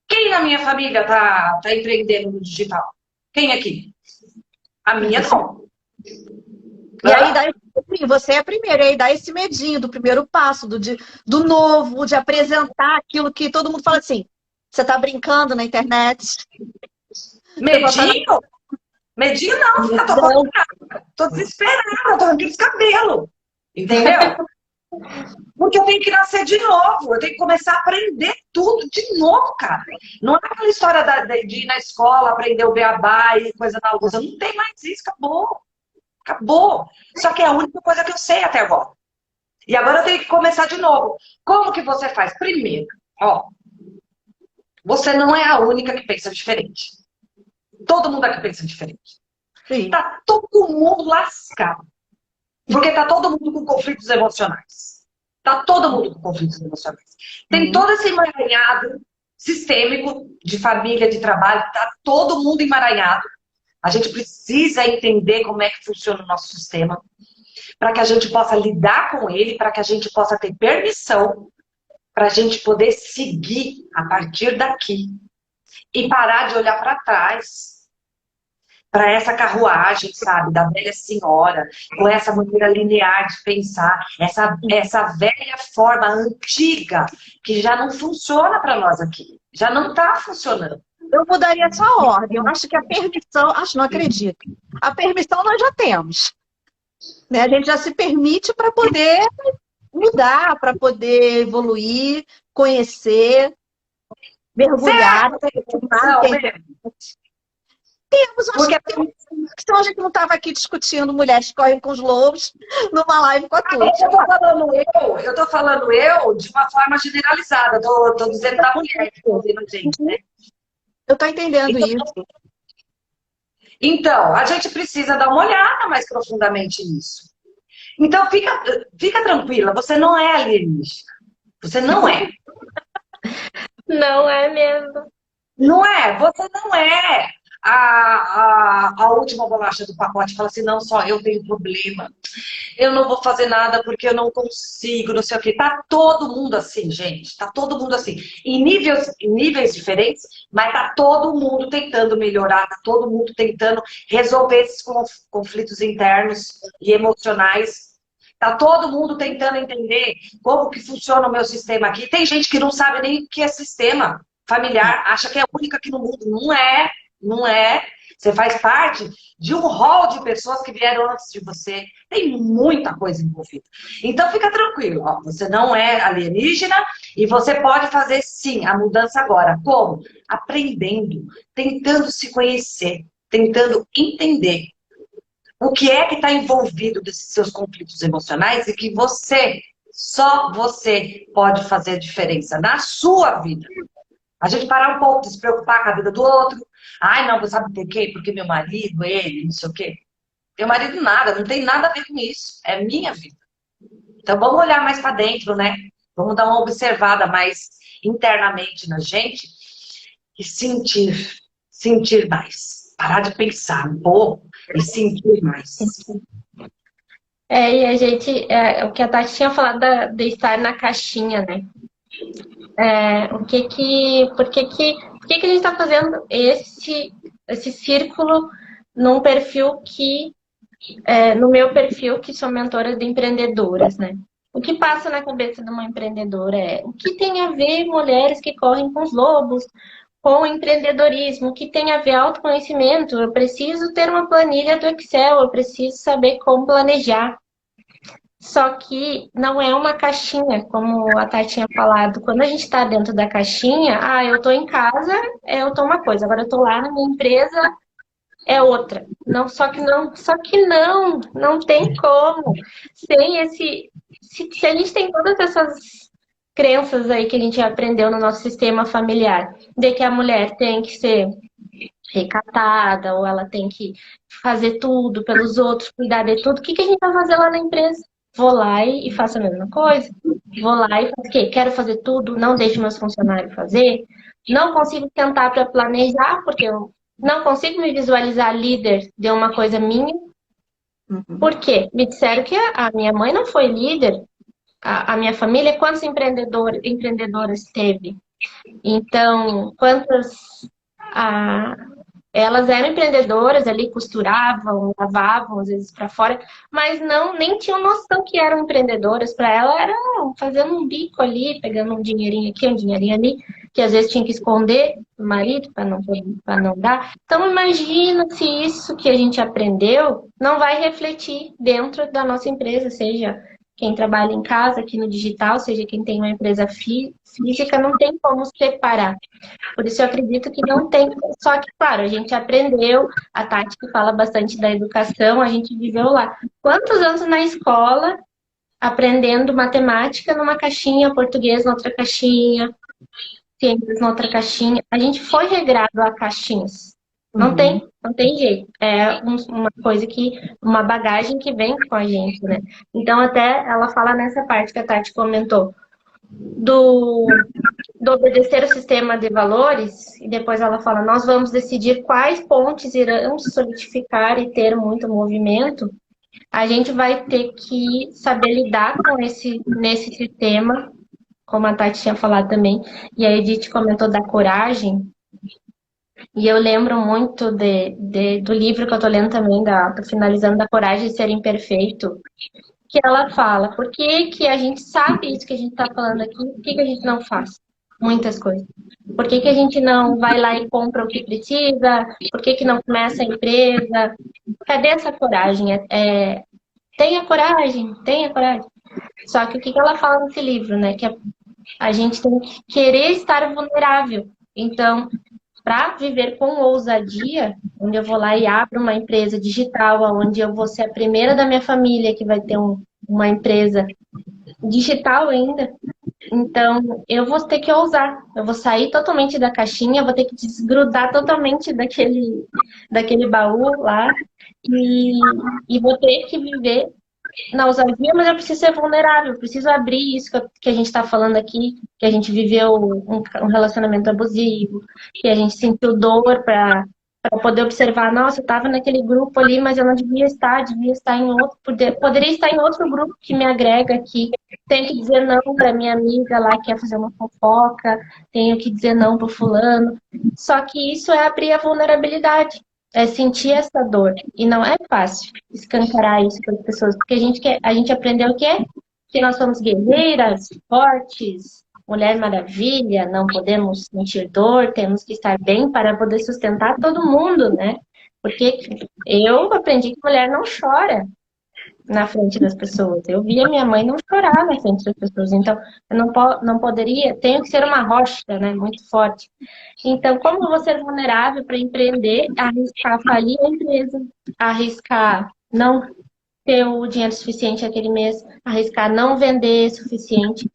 Quem na minha família tá empreendendo no digital? Quem aqui? A minha não. E aí dá você é a primeira, e aí dá esse medinho do primeiro passo, do novo, de apresentar aquilo que todo mundo fala assim, você tá brincando na internet? Medinho? Medinho não, filha, tô desesperada, tô arrancando os cabelos. Entendeu? Porque eu tenho que nascer de novo, eu tenho que começar a aprender tudo de novo, cara. Não é aquela história de ir na escola, aprender o beabá e coisa da luz. Não tem mais isso, acabou. Acabou. Só que é a única coisa que eu sei até agora. E agora eu tenho que começar de novo. Como que você faz? Primeiro, você não é a única que pensa diferente. Todo mundo aqui pensa diferente. Sim. Tá todo mundo lascado. Porque tá todo mundo com conflitos emocionais. Tá todo mundo com conflitos emocionais. Tem todo esse emaranhado sistêmico de família, de trabalho, tá todo mundo emaranhado. A gente precisa entender como é que funciona o nosso sistema para que a gente possa lidar com ele, para que a gente possa ter permissão, para a gente poder seguir a partir daqui e parar de olhar para trás, para essa carruagem, sabe, da velha senhora, com essa maneira linear de pensar, essa velha forma antiga que já não funciona para nós aqui, já não está funcionando. Eu mudaria essa ordem. Eu acho que a permissão, não acredito. A permissão nós já temos. Né? A gente já se permite para poder mudar, para poder evoluir, conhecer, mergulhar. Temos, acho que temos. Senão a gente não estava aqui discutindo mulheres que correm com os lobos numa live com a Tuti. Eu tô falando eu de uma forma generalizada. Tô dizendo da mulher que tá ouvindo a gente, né? Eu estou entendendo Então, isso. então, a gente precisa dar uma olhada mais profundamente nisso. Então, fica tranquila, você não é alienígena. Você não é. Não é mesmo. Não é, você não é a última bolacha do pacote. Fala assim, não, só eu tenho problema. Eu não vou fazer nada porque eu não consigo, não sei o quê. Tá todo mundo assim, gente. Tá todo mundo assim. Em níveis diferentes, mas tá todo mundo tentando melhorar, tá todo mundo tentando resolver esses conflitos internos e emocionais. Tá todo mundo tentando entender como que funciona o meu sistema aqui. Tem gente que não sabe nem o que é sistema familiar, acha que é a única aqui no mundo. Não é, não é. Você faz parte de um rol de pessoas que vieram antes de você. Tem muita coisa envolvida. Então fica tranquilo, ó, você não é alienígena e você pode fazer sim a mudança agora. Como? Aprendendo, tentando se conhecer, tentando entender o que é que está envolvido desses seus conflitos emocionais e que você, só você pode fazer a diferença na sua vida. A gente parar um pouco de se preocupar com a vida do outro. Ai, não, você sabe por quê? Porque meu marido, ele, não sei o quê. Meu marido nada, não tem nada a ver com isso. É minha vida. Então vamos olhar mais para dentro, né? Vamos dar uma observada mais internamente na gente e sentir mais. Parar de pensar um pouco e sentir mais. E a gente, o que a Tati tinha falado de estar na caixinha, né? Por que a gente está fazendo esse círculo num perfil no meu perfil, que sou mentora de empreendedoras, né? O que passa na cabeça de uma empreendedora é o que tem a ver mulheres que correm com os lobos, com empreendedorismo, o que tem a ver autoconhecimento. Eu preciso ter uma planilha do Excel, eu preciso saber como planejar. Só que não é uma caixinha, como a Tati tinha falado. Quando a gente está dentro da caixinha, eu estou em casa, eu estou uma coisa. Agora eu estou lá na minha empresa, é outra. Não, só que não tem como. Sem se a gente tem todas essas crenças aí que a gente aprendeu no nosso sistema familiar, de que a mulher tem que ser recatada, ou ela tem que fazer tudo pelos outros, cuidar de tudo, o que a gente vai fazer lá na empresa? Vou lá e faço a mesma coisa. Vou lá e faço o quê? Quero fazer tudo, não deixo meus funcionários fazer. Não consigo sentar para planejar, porque eu não consigo me visualizar líder de uma coisa minha. Por quê? Me disseram que a minha mãe não foi líder. A minha família, quantas empreendedoras teve? Então, elas eram empreendedoras ali, costuravam, lavavam, às vezes para fora, mas nem tinham noção que eram empreendedoras. Para ela era fazendo um bico ali, pegando um dinheirinho aqui, um dinheirinho ali, que às vezes tinha que esconder do marido para não dar. Então imagina se isso que a gente aprendeu não vai refletir dentro da nossa empresa, seja quem trabalha em casa, aqui no digital, seja quem tem uma empresa física, não tem como separar. Por isso eu acredito que não tem. Só que, claro, a gente aprendeu, a Tati que fala bastante da educação, a gente viveu lá. Quantos anos na escola aprendendo matemática numa caixinha, português na outra caixinha, ciências na outra caixinha? A gente foi regrado a caixinhas. Não tem jeito. É uma coisa uma bagagem que vem com a gente, né? Então, até ela fala nessa parte que a Tati comentou, do obedecer o sistema de valores, e depois ela fala, nós vamos decidir quais pontes irão se solidificar e ter muito movimento. A gente vai ter que saber lidar nesse sistema, como a Tati tinha falado também, e a Edith comentou da coragem. E eu lembro muito do livro que eu tô lendo também, tô finalizando, da Coragem de Ser Imperfeito, que ela fala, por que a gente sabe isso que a gente tá falando aqui, por que a gente não faz muitas coisas? Por que a gente não vai lá e compra o que precisa? Por que não começa a empresa? Cadê essa coragem? Tenha coragem, tenha coragem. Só que o que ela fala nesse livro, né? Que a gente tem que querer estar vulnerável. Então, para viver com ousadia, onde eu vou lá e abro uma empresa digital, onde eu vou ser a primeira da minha família que vai ter uma empresa digital ainda, Então, eu vou ter que ousar. Eu vou sair totalmente da caixinha, vou ter que desgrudar totalmente daquele baú lá e vou ter que viver na ousadia, mas eu preciso ser vulnerável, eu preciso abrir isso que a gente está falando aqui, que a gente viveu um relacionamento abusivo, que a gente sentiu dor para poder observar, nossa, eu estava naquele grupo ali, mas eu não devia estar em outro, poderia estar em outro grupo que me agrega aqui. Tenho que dizer não para minha amiga lá que quer fazer uma fofoca, tenho que dizer não para fulano. Só que isso é abrir a vulnerabilidade. É sentir essa dor. E não é fácil escancarar isso para as pessoas, porque a gente aprendeu o quê? Que nós somos guerreiras, fortes, Mulher Maravilha, não podemos sentir dor, temos que estar bem para poder sustentar todo mundo, né? Porque eu aprendi que mulher não chora na frente das pessoas. Eu via minha mãe não chorar na frente das pessoas. Então, eu não poderia, tenho que ser uma rocha, né? Muito forte. Então, como eu vou ser vulnerável para empreender, arriscar falir a empresa, arriscar não ter o dinheiro suficiente aquele mês, arriscar não vender suficiente.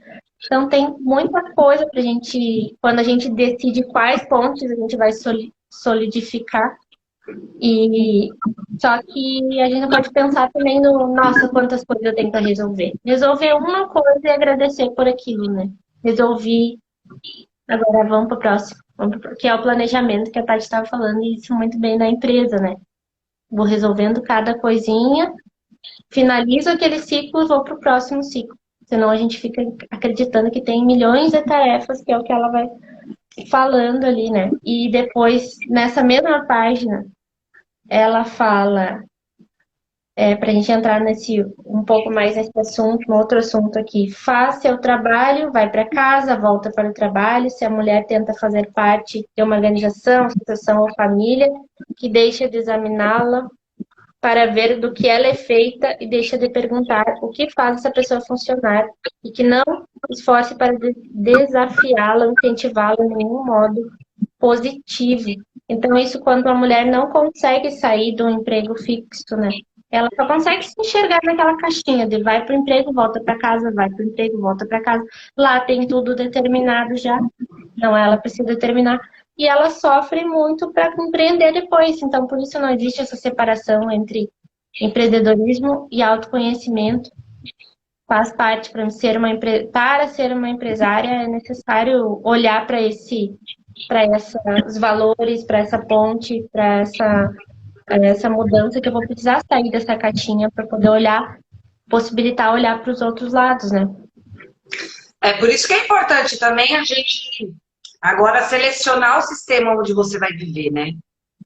Então, tem muita coisa para a gente, quando a gente decide quais pontes a gente vai solidificar. E só que a gente não pode pensar também no, nossa, quantas coisas eu tenho para resolver. Resolver uma coisa e agradecer por aquilo, né? Resolvi, agora vamos para o próximo. Que é o planejamento que a Tati estava falando, e isso muito bem na empresa, né? Vou resolvendo cada coisinha, finalizo aquele ciclo e vou para o próximo ciclo. Senão a gente fica acreditando que tem milhões de tarefas, que é o que ela vai falando ali, né? E depois, nessa mesma página, ela fala, para a gente entrar um pouco mais nesse assunto, no outro assunto aqui, faz seu trabalho, vai para casa, volta para o trabalho, se a mulher tenta fazer parte de uma organização, associação ou família, que deixa de examiná-la para ver do que ela é feita e deixa de perguntar o que faz essa pessoa funcionar e que não esforce para desafiá-la, incentivá-la de nenhum modo positivo. Então, isso quando a mulher não consegue sair do emprego fixo, né? Ela só consegue se enxergar naquela caixinha de vai para o emprego, volta para casa, vai para o emprego, volta para casa. Lá tem tudo determinado já. Não, ela precisa terminar. E ela sofre muito para compreender depois. Então, por isso não existe essa separação entre empreendedorismo e autoconhecimento. Faz parte para ser uma empresária é necessário olhar para esses valores, para essa ponte, para essa mudança que eu vou precisar sair dessa caixinha para poder possibilitar olhar para os outros lados, né? É por isso que é importante também a gente agora selecionar o sistema onde você vai viver, né?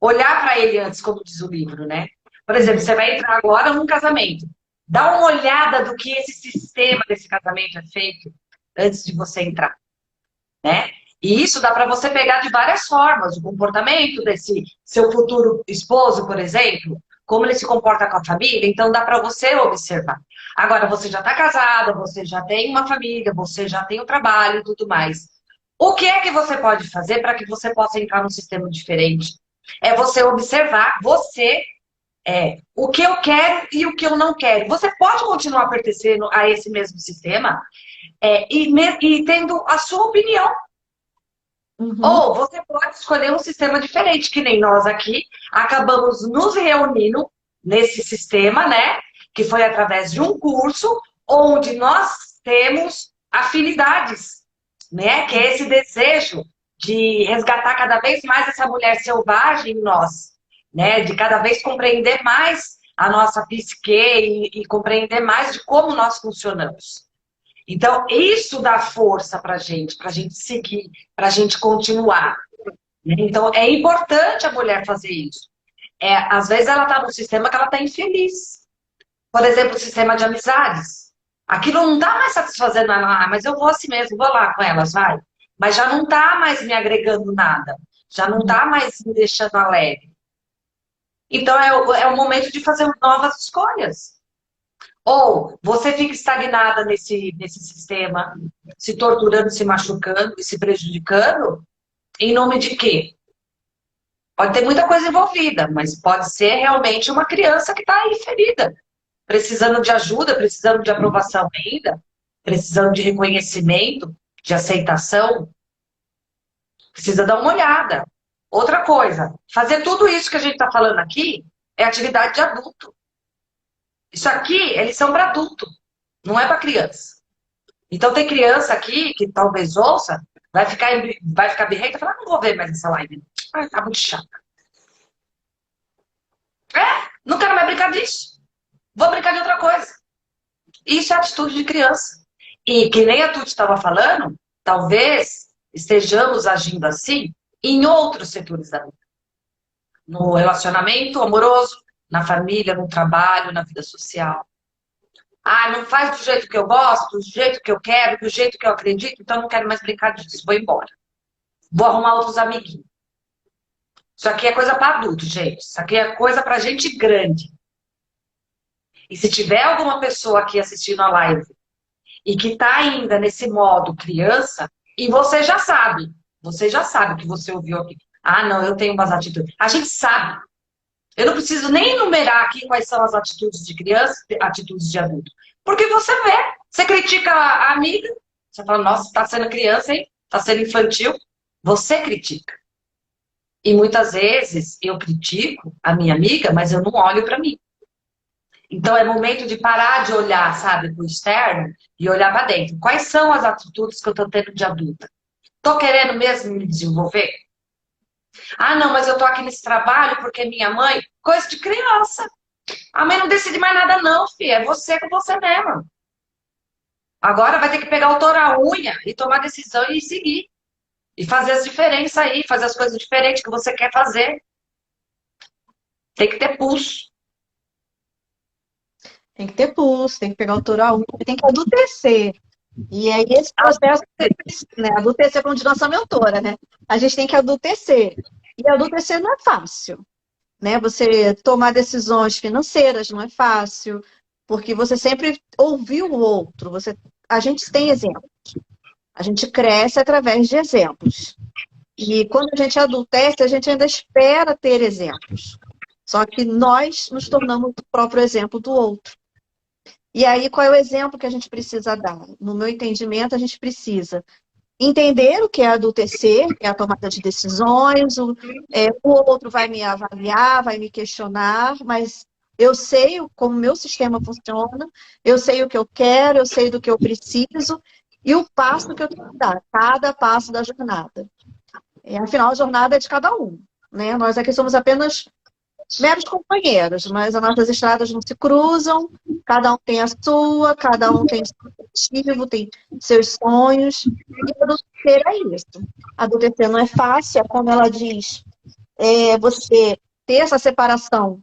Olhar para ele antes, como diz o livro, né? Por exemplo, você vai entrar agora num casamento. Dá uma olhada do que esse sistema desse casamento é feito antes de você entrar, né? E isso dá para você pegar de várias formas. O comportamento desse seu futuro esposo, por exemplo, como ele se comporta com a família, então dá para você observar. Agora, você já está casada, você já tem uma família, você já tem o trabalho e tudo mais. O que é que você pode fazer para que você possa entrar num sistema diferente? É você observar o que eu quero e o que eu não quero. Você pode continuar pertencendo a esse mesmo sistema e tendo a sua opinião. Uhum. Ou você pode escolher um sistema diferente, que nem nós aqui acabamos nos reunindo nesse sistema, né? Que foi através de um curso onde nós temos afinidades, né? Que é esse desejo de resgatar cada vez mais essa mulher selvagem em nós, né? De cada vez compreender mais a nossa psique e compreender mais de como nós funcionamos. Então, isso dá força para a gente seguir, para a gente continuar. Então, é importante a mulher fazer isso. Às vezes ela está num sistema que ela está infeliz. Por exemplo, o sistema de amizades. Aquilo não está mais satisfazendo ela, mas eu vou assim mesmo, vou lá com elas, vai. Mas já não está mais me agregando nada. Já não está mais me deixando alegre. Então, é o momento de fazer novas escolhas. Ou você fica estagnada nesse sistema, se torturando, se machucando e se prejudicando, em nome de quê? Pode ter muita coisa envolvida, mas pode ser realmente uma criança que está aí ferida, precisando de ajuda, precisando de aprovação ainda, precisando de reconhecimento, de aceitação, precisa dar uma olhada. Outra coisa, fazer tudo isso que a gente está falando aqui é atividade de adulto. Isso aqui é lição para adulto, não é para criança. Então tem criança aqui que talvez ouça, vai ficar birrenta e falar, não vou ver mais essa live. Ai, tá muito chata. Não quero mais brincar disso. Vou brincar de outra coisa. Isso é atitude de criança. E que nem a Tuti estava falando, talvez estejamos agindo assim em outros setores da vida. No relacionamento amoroso, na família, no trabalho, na vida social. Ah, não faz do jeito que eu gosto, do jeito que eu quero, do jeito que eu acredito, então não quero mais brincar disso, vou embora. Vou arrumar outros amiguinhos. Isso aqui é coisa para adulto, gente. Isso aqui é coisa para gente grande. E se tiver alguma pessoa aqui assistindo a live e que está ainda nesse modo criança, e você já sabe o que você ouviu aqui. Ah, não, eu tenho umas atitudes. A gente sabe. Eu não preciso nem enumerar aqui quais são as atitudes de criança, atitudes de adulto. Porque você vê, você critica a amiga, você fala, nossa, tá sendo criança, hein? Tá sendo infantil. Você critica. E muitas vezes eu critico a minha amiga, mas eu não olho para mim. Então é momento de parar de olhar, sabe, para o externo e olhar para dentro. Quais são as atitudes que eu estou tendo de adulta? Estou querendo mesmo me desenvolver? Ah, não, mas eu estou aqui nesse trabalho porque minha mãe... Coisa de criança. A mãe não decide mais nada não, filha. É você com você mesma. Agora vai ter que pegar o touro à unha e tomar decisão e seguir. E fazer as diferenças aí, fazer as coisas diferentes que você quer fazer. Tem que ter pulso. Tem que ter pulso, tem que pegar o touro à unha, tem que adultecer. E aí esse processo, né, adultecer como de nossa mentora, né? A gente tem que adultecer. E adultecer não é fácil, né? Você tomar decisões financeiras não é fácil, porque você sempre ouviu o outro. A gente tem exemplos. A gente cresce através de exemplos. E quando a gente adultece, a gente ainda espera ter exemplos. Só que nós nos tornamos o próprio exemplo do outro. E aí, qual é o exemplo que a gente precisa dar? No meu entendimento, a gente precisa entender o que é adultecer, que é a tomada de decisões, o outro vai me avaliar, vai me questionar, mas eu sei como o meu sistema funciona, eu sei o que eu quero, eu sei do que eu preciso, e o passo que eu tenho que dar, cada passo da jornada. Afinal, a jornada é de cada um, né? Nós aqui somos apenas meros companheiros, mas as nossas estradas não se cruzam, cada um tem a sua, cada um tem seu objetivo, tem seus sonhos, e adultecer é isso. Adultecer não é fácil, é como ela diz, você ter essa separação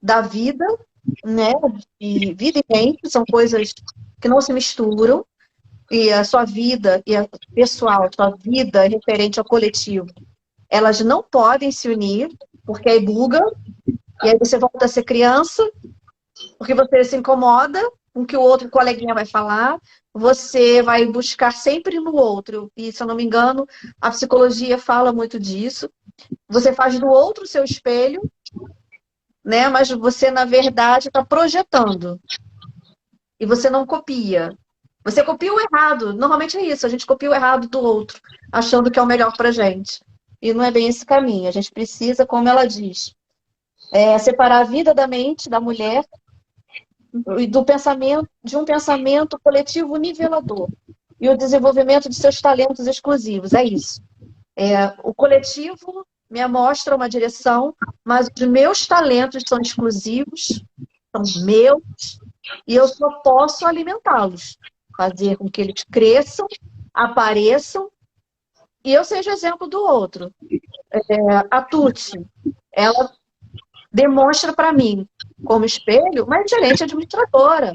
da vida, né, de vida e mente, são coisas que não se misturam, e a sua vida e a pessoal, a sua vida referente ao coletivo, elas não podem se unir, porque aí buga, e aí você volta a ser criança, porque você se incomoda com o que o outro coleguinha vai falar, você vai buscar sempre no outro, e se eu não me engano, a psicologia fala muito disso, você faz do outro o seu espelho, né, mas você, na verdade, está projetando, e você não copia. Você copia o errado, normalmente é isso, a gente copia o errado do outro, achando que é o melhor pra gente. E não é bem esse caminho, a gente precisa, como ela diz, separar a vida da mente da mulher e do pensamento, de um pensamento coletivo nivelador. E o desenvolvimento de seus talentos exclusivos, é isso. O coletivo me mostra uma direção, mas os meus talentos são exclusivos, são meus, e eu só posso alimentá-los. Fazer com que eles cresçam, apareçam, e eu seja exemplo do outro. A Tuti, ela demonstra para mim, como espelho, uma excelente administradora.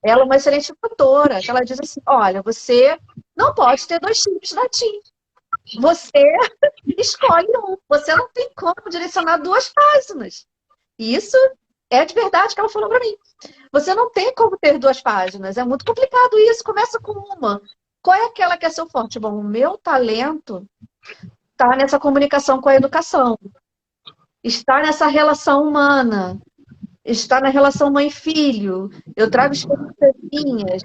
Ela é uma excelente tutora. Ela diz assim, olha, você não pode ter 2 times da TIM. Você escolhe um. Você não tem como direcionar 2 páginas. E isso é de verdade que ela falou para mim. Você não tem como ter 2 páginas. É muito complicado isso. Começa com uma. Qual é aquela que é seu forte? Bom, o meu talento está nessa comunicação com a educação. Está nessa relação humana. Está na relação mãe-filho. Eu trago experiências minhas.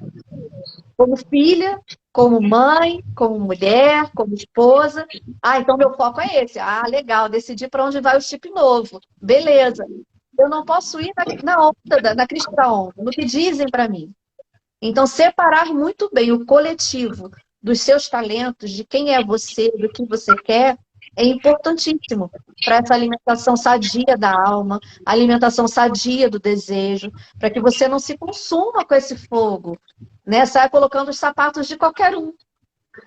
como filha, como mãe, como mulher, como esposa. Ah, então meu foco é esse. Ah, legal, decidi para onde vai o chip novo. Beleza. Eu não posso ir na onda, na crista da onda, no que dizem para mim. Então, separar muito bem o coletivo dos seus talentos, de quem é você, do que você quer, é importantíssimo para essa alimentação sadia da alma, alimentação sadia do desejo, para que você não se consuma com esse fogo, né? Saia colocando os sapatos de qualquer um.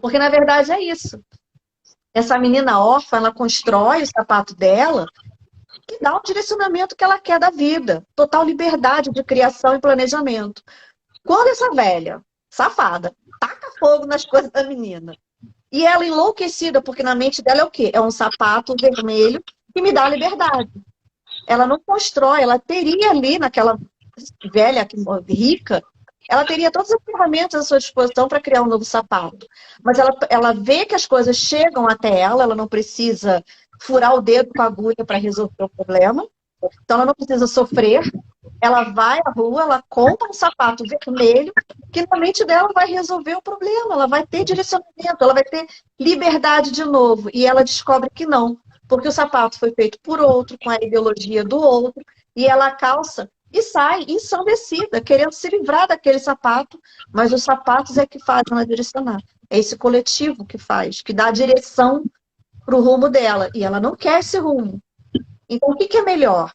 Porque, na verdade, é isso. Essa menina órfã, ela constrói o sapato dela e dá o direcionamento que ela quer da vida. Total liberdade de criação e planejamento. Quando essa velha, safada, taca fogo nas coisas da menina, e ela enlouquecida, porque na mente dela é o quê? É um sapato vermelho que me dá liberdade. Ela não constrói, ela teria ali naquela velha rica, ela teria todas as ferramentas à sua disposição para criar um novo sapato. Mas ela vê que as coisas chegam até ela, ela não precisa furar o dedo com a agulha para resolver o problema, então ela não precisa sofrer, ela vai à rua, ela compra um sapato vermelho, que na mente dela vai resolver o problema, ela vai ter direcionamento, ela vai ter liberdade de novo. E ela descobre que não, porque o sapato foi feito por outro, com a ideologia do outro, e ela calça e sai ensandecida, querendo se livrar daquele sapato, mas os sapatos é que fazem ela direcionar. É esse coletivo que faz, que dá a direção para o rumo dela, e ela não quer esse rumo. Então, o que é melhor?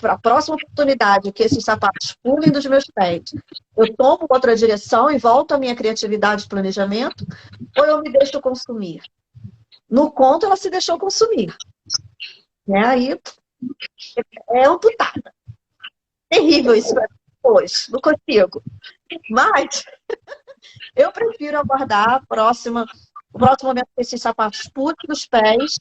A próxima oportunidade que esses sapatos pulem dos meus pés, eu tomo outra direção e volto à minha criatividade e planejamento, ou eu me deixo consumir? No conto, ela se deixou consumir. Né? Aí é amputada. Terrível isso hoje, não consigo. Mas eu prefiro aguardar o próximo momento que esses sapatos pulem dos pés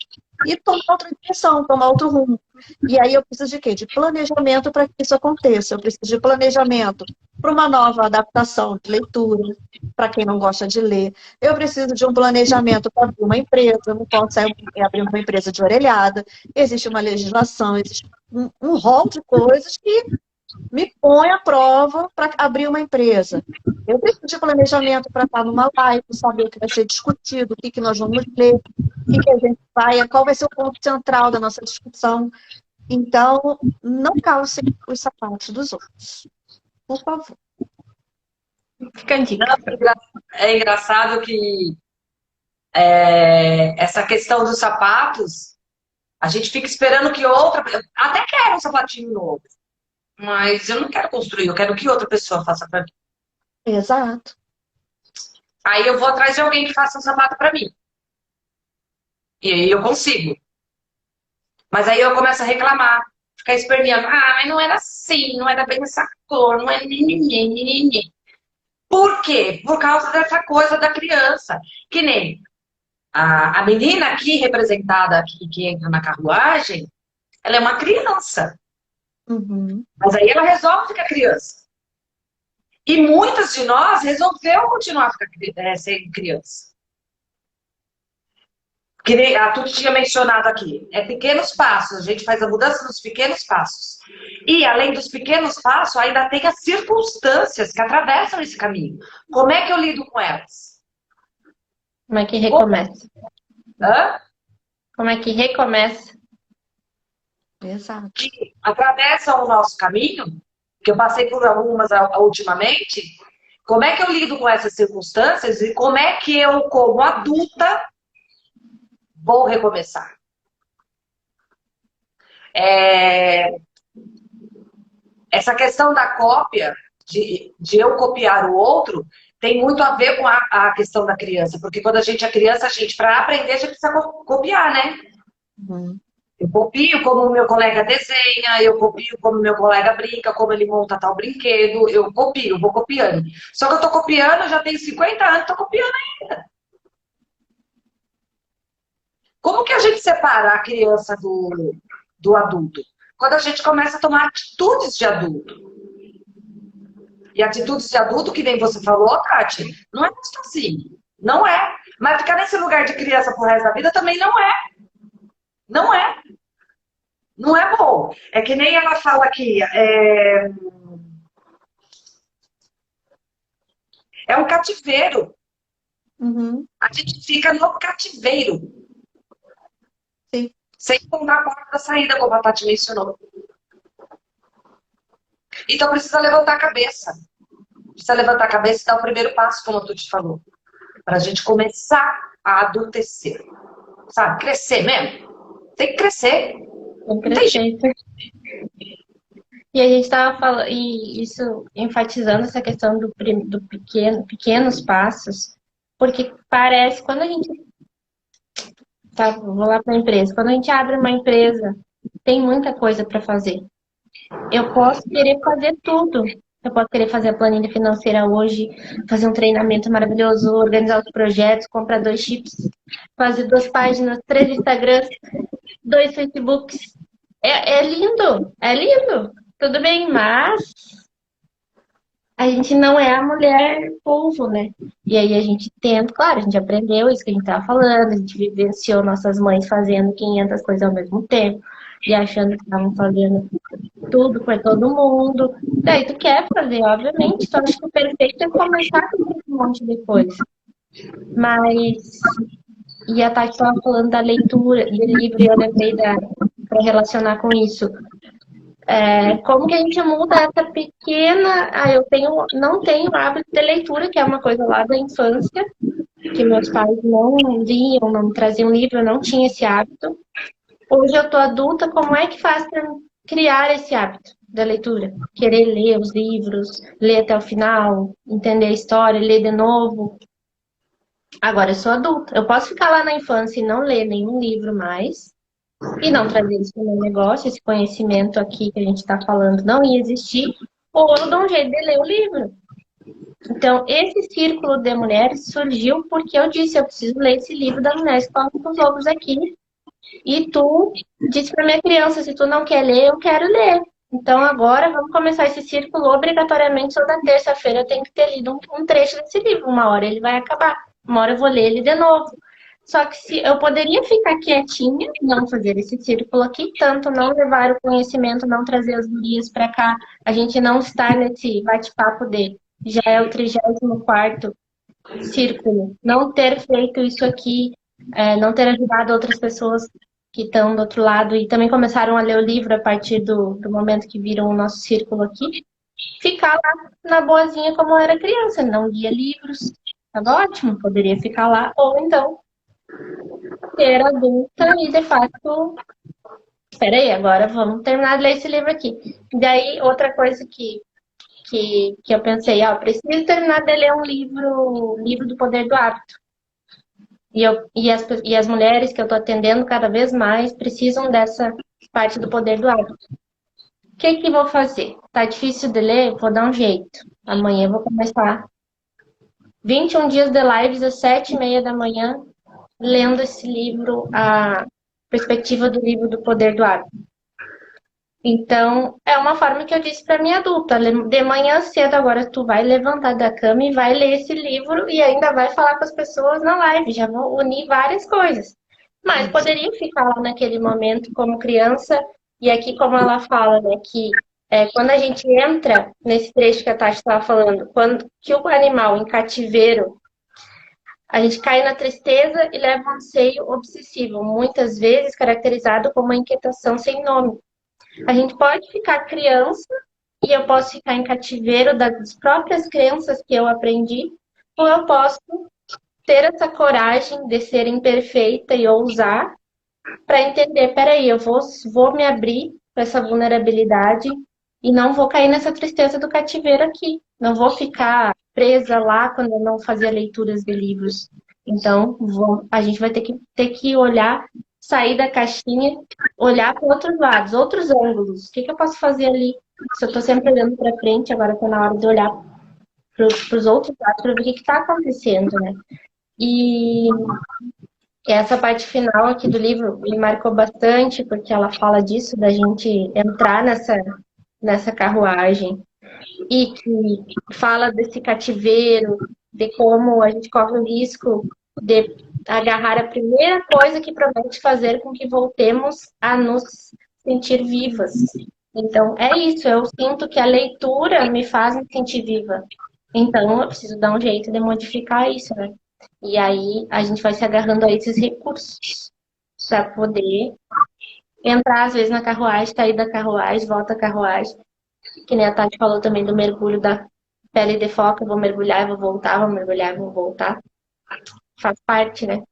e tomar outra direção, tomar outro rumo. E aí eu preciso de quê? De planejamento para que isso aconteça. Eu preciso de planejamento para uma nova adaptação de leitura, para quem não gosta de ler. Eu preciso de um planejamento para abrir uma empresa, eu não posso abrir uma empresa de orelhada. Existe uma legislação, existe um rol de coisas que me põe à prova para abrir uma empresa. Eu preciso de planejamento para estar numa live, saber o que vai ser discutido, o que nós vamos ler, o que a gente vai, qual vai ser o ponto central da nossa discussão. Então, não calcem os sapatos dos outros, por favor. Fica a dica. É engraçado que essa questão dos sapatos, a gente fica esperando que outra... Até quero um sapatinho novo, mas eu não quero construir, eu quero que outra pessoa faça para mim. Exato. Aí eu vou atrás de alguém que faça um sapato para mim. E aí eu consigo. Mas aí eu começo a reclamar, ficar esperneando. Ah, mas não era assim, não era bem essa cor, não é ninguém. Por quê? Por causa dessa coisa da criança. Que nem a menina aqui representada, aqui, que entra na carruagem, ela é uma criança. Uhum. Mas aí ela resolve ficar criança. E muitas de nós resolveu continuar sendo criança. Que nem a Tuti tinha mencionado aqui. É pequenos passos, a gente faz a mudança nos pequenos passos. E, além dos pequenos passos, ainda tem as circunstâncias que atravessam esse caminho. Como é que eu lido com elas? Como é que recomeça? Hã? Como é que recomeça? Exato. Que atravessam o nosso caminho, que eu passei por algumas ultimamente. Como é que eu lido com essas circunstâncias e como é que eu, como adulta, vou recomeçar? Essa questão da cópia, de eu copiar o outro, tem muito a ver com a questão da criança. Porque quando a gente é criança, para aprender, a gente precisa copiar, né? Uhum. Eu copio como o meu colega desenha, eu copio como o meu colega brinca, como ele monta tal brinquedo, eu copio, vou copiando. Só que eu tô copiando, eu já tenho 50 anos, tô copiando ainda. Como que a gente separa a criança do adulto? Quando a gente começa a tomar atitudes de adulto. E atitudes de adulto, que nem você falou, Tati, não é justo assim. Não é. Mas ficar nesse lugar de criança pro resto da vida também não é. Não é. Não é bom. É que nem ela fala aqui. É um cativeiro. Uhum. A gente fica no cativeiro. Sim. Sem encontrar a porta da saída, como a Tati mencionou. Então precisa levantar a cabeça. Precisa levantar a cabeça e dar o primeiro passo, como tu te falou. Para a gente começar a adultecer. Sabe? Crescer mesmo. Tem que crescer. Tem Não tem jeito. crescer. E a gente estava falando, e isso enfatizando essa questão do pequenos passos, porque parece, quando a gente, tá, vou lá para a empresa, quando a gente abre uma empresa, tem muita coisa para fazer. Eu posso querer fazer tudo. Eu posso querer fazer a planilha financeira hoje, fazer um treinamento maravilhoso, organizar os projetos, comprar 2 chips, fazer 2 páginas, 3 Instagrams, 2 Facebooks. É lindo, é lindo. Tudo bem, mas a gente não é a mulher polvo, né? E aí a gente tenta, claro, a gente aprendeu isso que a gente tava falando, a gente vivenciou nossas mães fazendo 500 coisas ao mesmo tempo e achando que estavam fazendo tudo para todo mundo. Daí tu quer fazer, obviamente, tu acha que o perfeito é começar a fazer um monte de coisa. Mas, e a Tati estava falando da leitura, do livro, e eu lembrei para relacionar com isso. Como que a gente muda essa pequena. Eu não tenho hábito de leitura, que é uma coisa lá da infância, que meus pais não liam, não traziam livro, eu não tinha esse hábito. Hoje eu tô adulta, como é que faz para criar esse hábito da leitura? Querer ler os livros, ler até o final, entender a história, ler de novo. Agora eu sou adulta. Eu posso ficar lá na infância e não ler nenhum livro mais, e não trazer isso para o meu negócio, esse conhecimento aqui que a gente está falando não ia existir, ou eu dou um jeito de ler o livro. Então, esse círculo de mulheres surgiu porque eu disse, eu preciso ler esse livro da Mulher Escola com os Lobos aqui. E tu disse para minha criança, se tu não quer ler, eu quero ler. Então, agora vamos começar esse círculo obrigatoriamente. Toda terça-feira eu tenho que ter lido um trecho desse livro. Uma hora ele vai acabar, uma hora eu vou ler ele de novo. Só que se eu poderia ficar quietinha, não fazer esse círculo aqui, tanto não levar o conhecimento, não trazer as gurias para cá, a gente não estar nesse bate-papo dele. Já é o 34º círculo. Não ter feito isso aqui, não ter ajudado outras pessoas que estão do outro lado e também começaram a ler o livro a partir do momento que viram o nosso círculo aqui. Ficar lá na boazinha como eu era criança, não lia livros. Estava ótimo, poderia ficar lá, ou então ser adulta e de fato, peraí, agora vamos terminar de ler esse livro aqui. Daí, outra coisa que eu pensei, eu preciso terminar de ler um livro do Poder do Hábito. E as mulheres que eu estou atendendo cada vez mais precisam dessa parte do Poder do Hábito. O que vou fazer? Tá difícil de ler? Vou dar um jeito. Amanhã eu vou começar 21 dias de lives às 7h30 da manhã, lendo esse livro, a perspectiva do livro do Poder do Hábito. Então, é uma forma que eu disse para minha adulta, de manhã cedo agora tu vai levantar da cama e vai ler esse livro e ainda vai falar com as pessoas na live, já vou unir várias coisas. Mas poderia ficar lá naquele momento como criança, e aqui como ela fala, né, que quando a gente entra nesse trecho que a Tati estava falando, quando que o animal em cativeiro, a gente cai na tristeza e leva um anseio obsessivo, muitas vezes caracterizado como uma inquietação sem nome. A gente pode ficar criança e eu posso ficar em cativeiro das próprias crenças que eu aprendi, ou eu posso ter essa coragem de ser imperfeita e ousar para entender, peraí, eu vou me abrir para essa vulnerabilidade e não vou cair nessa tristeza do cativeiro aqui. Não vou ficar presa lá quando eu não fazia leituras de livros. Então, a gente vai ter que olhar, sair da caixinha, olhar para outros lados, outros ângulos. O que eu posso fazer ali? Se eu estou sempre olhando para frente, agora está na hora de olhar para os outros lados para ver o que está acontecendo, né? E essa parte final aqui do livro me marcou bastante, porque ela fala disso, da gente entrar nessa carruagem, e que fala desse cativeiro, de como a gente corre o risco de agarrar a primeira coisa que promete fazer com que voltemos a nos sentir vivas. Então, é isso, eu sinto que a leitura me faz me sentir viva. Então, eu preciso dar um jeito de modificar isso, né? E aí, a gente vai se agarrando a esses recursos para poder entrar, às vezes, na carruagem, sair da carruagem, volta à carruagem. Que nem a Tati falou também do mergulho da pele de foca. Eu vou mergulhar, eu vou voltar, vou mergulhar, eu vou voltar. Faz parte, né?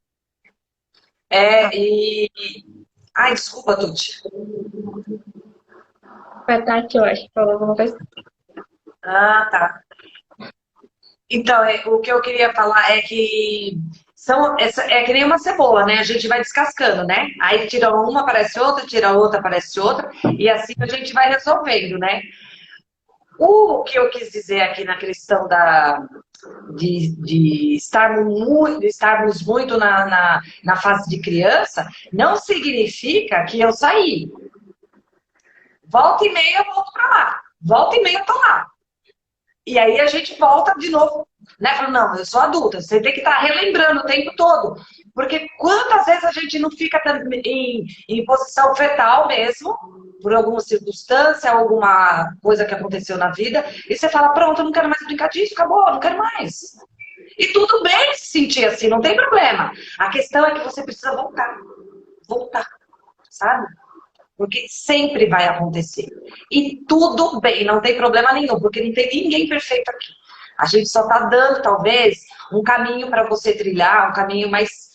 E... Ai, desculpa, Tuti. Foi a Tati, eu acho, que falou alguma coisa. Ah, tá. Então, o que eu queria falar é que é que nem uma cebola, né? A gente vai descascando, né? Aí tira uma, aparece outra, tira outra, aparece outra, e assim a gente vai resolvendo, né? O que eu quis dizer aqui na questão de estarmos muito na fase de criança, não significa que eu saí. Volta e meia eu volto para lá. Volta e meia eu tô lá. E aí a gente volta de novo, né? Falando, não, eu sou adulta, você tem que estar relembrando o tempo todo. Porque quantas vezes a gente não fica em posição fetal mesmo, por alguma circunstância, alguma coisa que aconteceu na vida, e você fala, pronto, eu não quero mais brincar disso, acabou, não quero mais. E tudo bem se sentir assim, não tem problema. A questão é que você precisa voltar, sabe? Porque sempre vai acontecer. E tudo bem, não tem problema nenhum, porque não tem ninguém perfeito aqui. A gente só está dando, talvez, um caminho para você trilhar, um caminho mais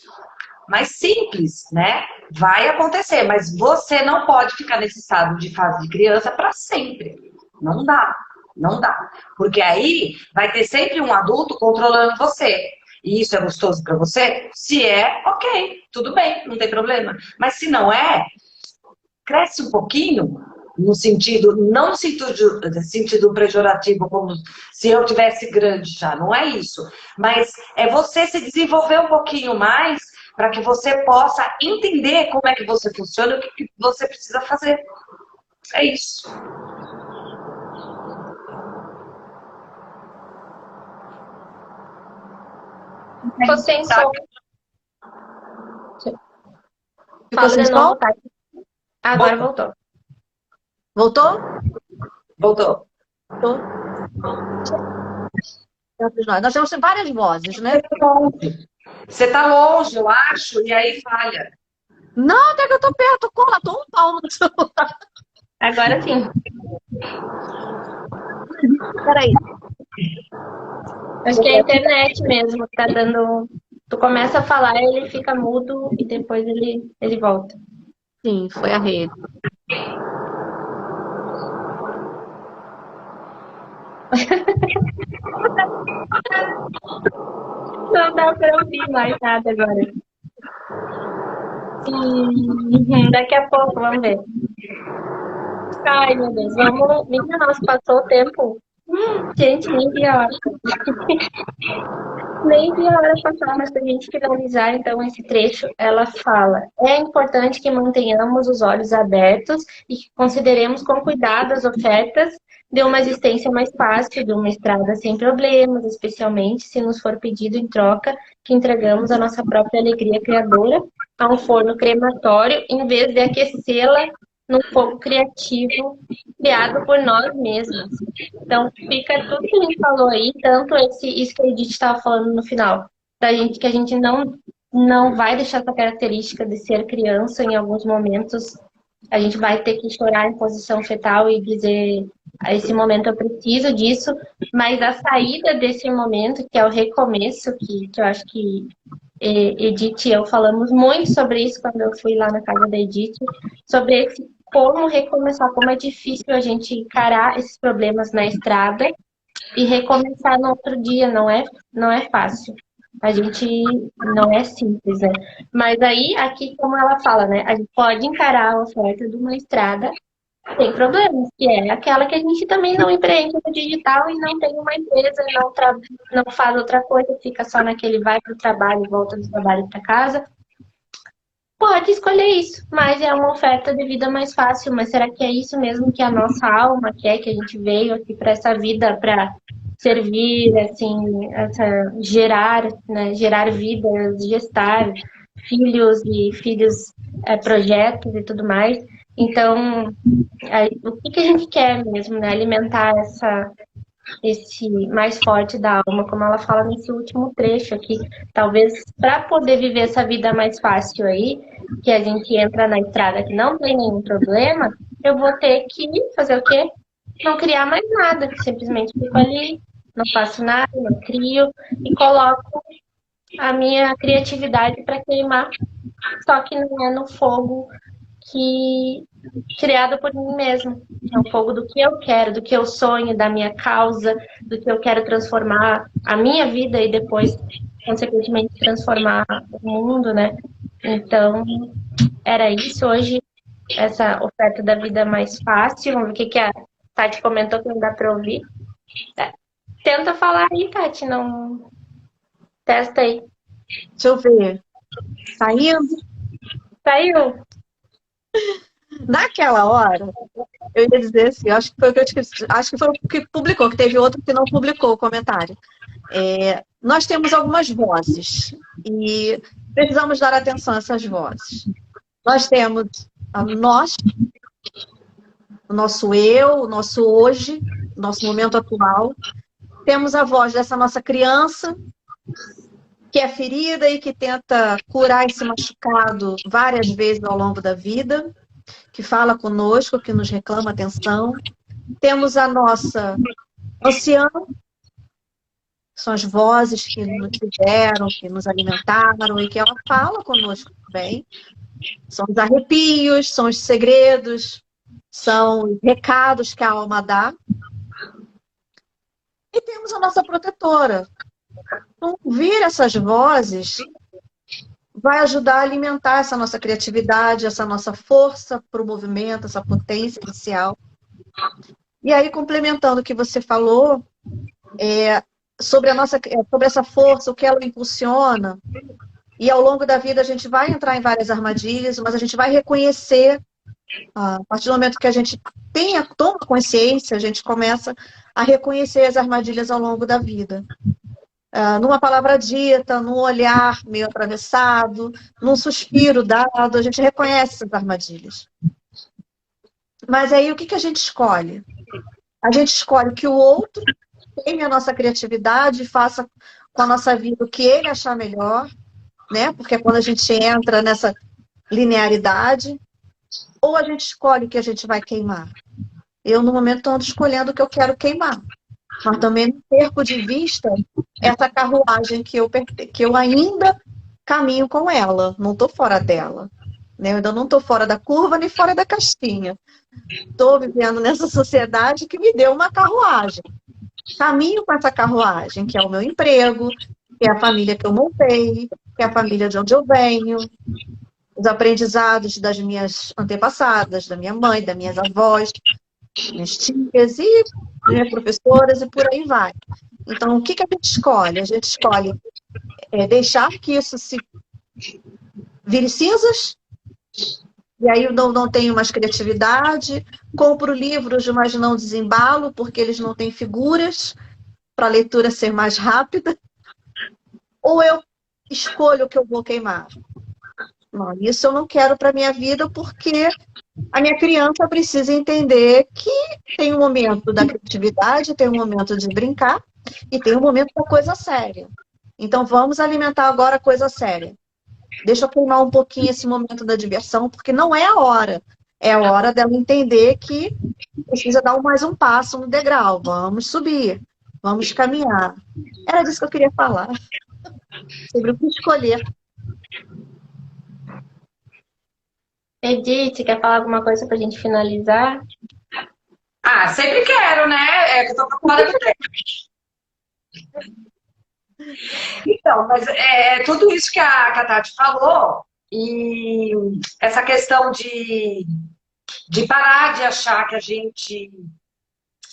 simples, né? Vai acontecer, mas você não pode ficar nesse estado de fase de criança para sempre. Não dá, não dá. Porque aí vai ter sempre um adulto controlando você. E isso é gostoso para você? Se é, ok, tudo bem, não tem problema. Mas se não é, cresce um pouquinho, no sentido, não no sentido pejorativo, como se eu tivesse grande já, não é isso. Mas é você se desenvolver um pouquinho mais para que você possa entender como é que você funciona e o que você precisa fazer. É isso. Tô sem som. Ficou Fala sem de som? novo, Tati. Agora voltou. Voltou? Voltou. Voltou. Nós temos várias vozes, né? Você está longe, eu acho, e aí falha. Não, até que eu tô perto, cola, tô um palmo do celular. Agora sim. Peraí. Acho que é a internet mesmo que tá dando. Tu começa a falar, ele fica mudo e depois ele volta. Sim, foi a rede. Não dá pra ouvir mais nada agora. Daqui a pouco, vamos ver. Ai, meu Deus, vamos. Minha nossa, passou o tempo. Gente, nem vi a hora. Nem vi a hora passar, mas para a gente finalizar, então, esse trecho, ela fala: é importante que mantenhamos os olhos abertos e que consideremos com cuidado as ofertas de uma existência mais fácil, de uma estrada sem problemas, especialmente se nos for pedido em troca que entregamos a nossa própria alegria criadora a um forno crematório, em vez de aquecê-la num fogo criativo criado por nós mesmos. Então, fica tudo que a gente falou aí, tanto isso que a Edith estava falando no final, da gente que a gente não vai deixar essa característica de ser criança em alguns momentos. A gente vai ter que chorar em posição fetal e dizer, a esse momento eu preciso disso, mas a saída desse momento, que é o recomeço, que eu acho que Edith e eu falamos muito sobre isso quando eu fui lá na casa da Edith, sobre esse como recomeçar, como é difícil a gente encarar esses problemas na estrada e recomeçar no outro dia, não é fácil. A gente não é simples, né? Mas aí, aqui, como ela fala, né? A gente pode encarar a oferta de uma estrada sem problemas, que é aquela que a gente também não empreende no digital e não tem uma empresa, não faz outra coisa, fica só naquele vai para o trabalho, volta do trabalho para casa. Pode escolher isso, mas é uma oferta de vida mais fácil. Mas será que é isso mesmo que a nossa alma quer, que a gente veio aqui para essa vida para servir, assim, gerar, né, gerar vidas, gestar filhos, projetos e tudo mais. Então, o que a gente quer mesmo, né? Alimentar esse mais forte da alma, como ela fala nesse último trecho aqui. Talvez para poder viver essa vida mais fácil aí, que a gente entra na estrada que não tem nenhum problema, eu vou ter que fazer o quê? Não criar mais nada, simplesmente fico ali, não faço nada, não crio e coloco a minha criatividade para queimar, só que não é no fogo que criado por mim mesma. É um fogo do que eu quero, do que eu sonho, da minha causa, do que eu quero transformar a minha vida e depois, consequentemente, transformar o mundo, né? Então, era isso. Hoje, essa oferta da vida mais fácil. Vamos ver o que a Tati comentou que não dá para ouvir. Tenta falar aí, Tati, não. Testa aí. Deixa eu ver. Saindo. Saiu? Naquela hora, eu ia dizer assim, acho que foi o que eu esqueci, acho que foi o que publicou, que teve outro que não publicou o comentário. Nós temos algumas vozes e precisamos dar atenção a essas vozes. Nós temos nós, o nosso eu, o nosso hoje, o nosso momento atual. Temos a voz dessa nossa criança, que é ferida e que tenta curar esse machucado várias vezes ao longo da vida, que fala conosco, que nos reclama atenção. Temos a nossa anciã, são as vozes que nos fizeram, que nos alimentaram e que ela fala conosco também. São os arrepios, são os segredos, são os recados que a alma dá. E temos a nossa protetora. Então, ouvir essas vozes vai ajudar a alimentar essa nossa criatividade, essa nossa força para o movimento, essa potência inicial. E aí, complementando o que você falou, sobre essa força, o que ela impulsiona, e ao longo da vida a gente vai entrar em várias armadilhas, mas a gente vai reconhecer, a partir do momento que a gente toma consciência, a gente começa a reconhecer as armadilhas ao longo da vida. Numa palavra dita, num olhar meio atravessado, num suspiro dado, a gente reconhece essas armadilhas. Mas aí o que a gente escolhe? A gente escolhe que o outro tenha a nossa criatividade, faça com a nossa vida o que ele achar melhor, né? Porque é quando a gente entra nessa linearidade, ou a gente escolhe o que a gente vai queimar. Eu, no momento, estou escolhendo o que eu quero queimar. Mas também não perco de vista essa carruagem que eu ainda caminho com ela. Não estou fora dela. Né? Eu ainda não estou fora da curva nem fora da caixinha. Estou vivendo nessa sociedade que me deu uma carruagem. Caminho com essa carruagem, que é o meu emprego, que é a família que eu montei, que é a família de onde eu venho, os aprendizados das minhas antepassadas, da minha mãe, das minhas avós, minhas tias e minhas professoras e por aí vai. Então, o que a gente escolhe? A gente escolhe deixar que isso se vire cinzas, e aí eu não tenho mais criatividade, compro livros, mas não desembalo, porque eles não têm figuras para a leitura ser mais rápida, ou eu escolho o que eu vou queimar. Não, isso eu não quero para a minha vida, porque a minha criança precisa entender que tem um momento da criatividade, tem um momento de brincar, e tem um momento da coisa séria. Então, vamos alimentar agora a coisa séria. Deixa eu queimar um pouquinho esse momento da diversão, porque não é a hora. É a hora dela entender que precisa dar mais um passo no degrau. Vamos subir, vamos caminhar. Era disso que eu queria falar. Sobre o que escolher. Edith, quer falar alguma coisa para a gente finalizar? Sempre quero, né? Que eu tô preocupada com Então, mas tudo isso que a Tati falou, e essa questão de parar de achar que a gente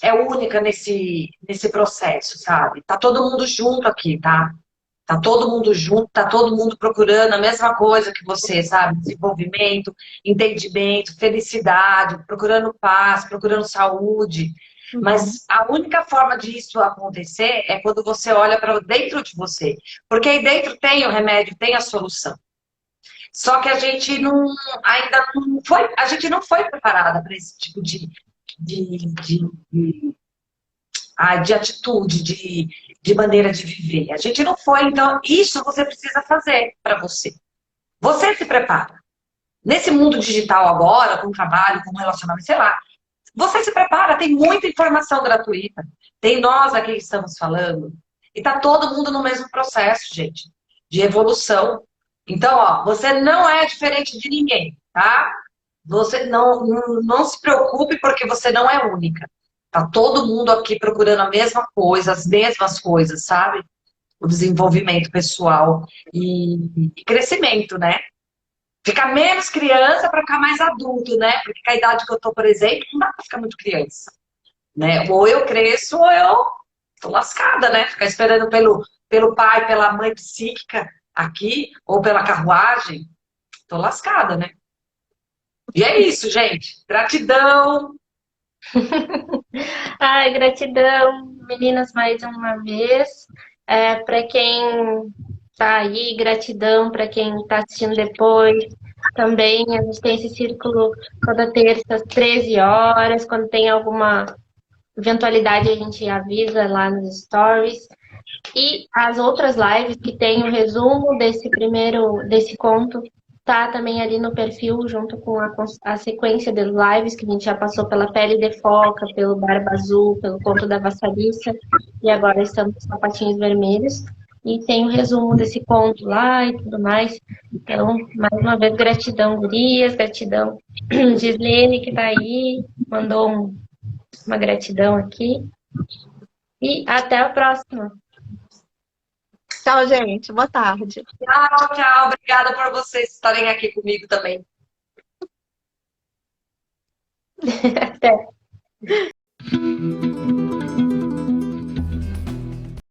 é única nesse processo, sabe? Tá todo mundo junto aqui, tá? Tá todo mundo junto, tá todo mundo procurando a mesma coisa que você, sabe? Desenvolvimento, entendimento, felicidade, procurando paz, procurando saúde. Mas a única forma disso acontecer é quando você olha para dentro de você. Porque aí dentro tem o remédio, tem a solução. Só que a gente ainda não foi, a gente não foi preparada para esse tipo de de atitude, de maneira de viver. A gente não foi, então isso você precisa fazer para você. Você se prepara. Nesse mundo digital agora, com trabalho, com relacionamento, sei lá, você se prepara, tem muita informação gratuita. Tem nós aqui que estamos falando. E tá todo mundo no mesmo processo, gente, de evolução. Então, ó, você não é diferente de ninguém, tá? Você não se preocupe porque você não é única. Tá todo mundo aqui procurando a mesma coisa, as mesmas coisas, sabe? O desenvolvimento pessoal e crescimento, né? Ficar menos criança para ficar mais adulto, né? Porque com a idade que eu tô, por exemplo, não dá para ficar muito criança, né? Ou eu cresço ou eu tô lascada, né? Ficar esperando pelo pai, pela mãe psíquica aqui, ou pela carruagem, tô lascada, né? E é isso, gente. Gratidão. Ai, gratidão, meninas, mais uma vez. Para quem tá aí, gratidão para quem está assistindo depois. Também a gente tem esse círculo toda terça às 13 horas. Quando tem alguma eventualidade, a gente avisa lá nos stories. E as outras lives que tem o resumo desse conto, tá também ali no perfil, junto com a sequência das lives, que a gente já passou pela Pele de Foca, pelo Barba Azul, pelo Conto da Vassaliça, e agora estamos com Sapatinhos Vermelhos. E tem o resumo desse conto lá e tudo mais. Então, mais uma vez, gratidão, gurias, gratidão, Gislene, que tá aí, mandou uma gratidão aqui. E até a próxima. Tchau, gente. Boa tarde. Tchau, tchau. Obrigada por vocês estarem aqui comigo também. Até.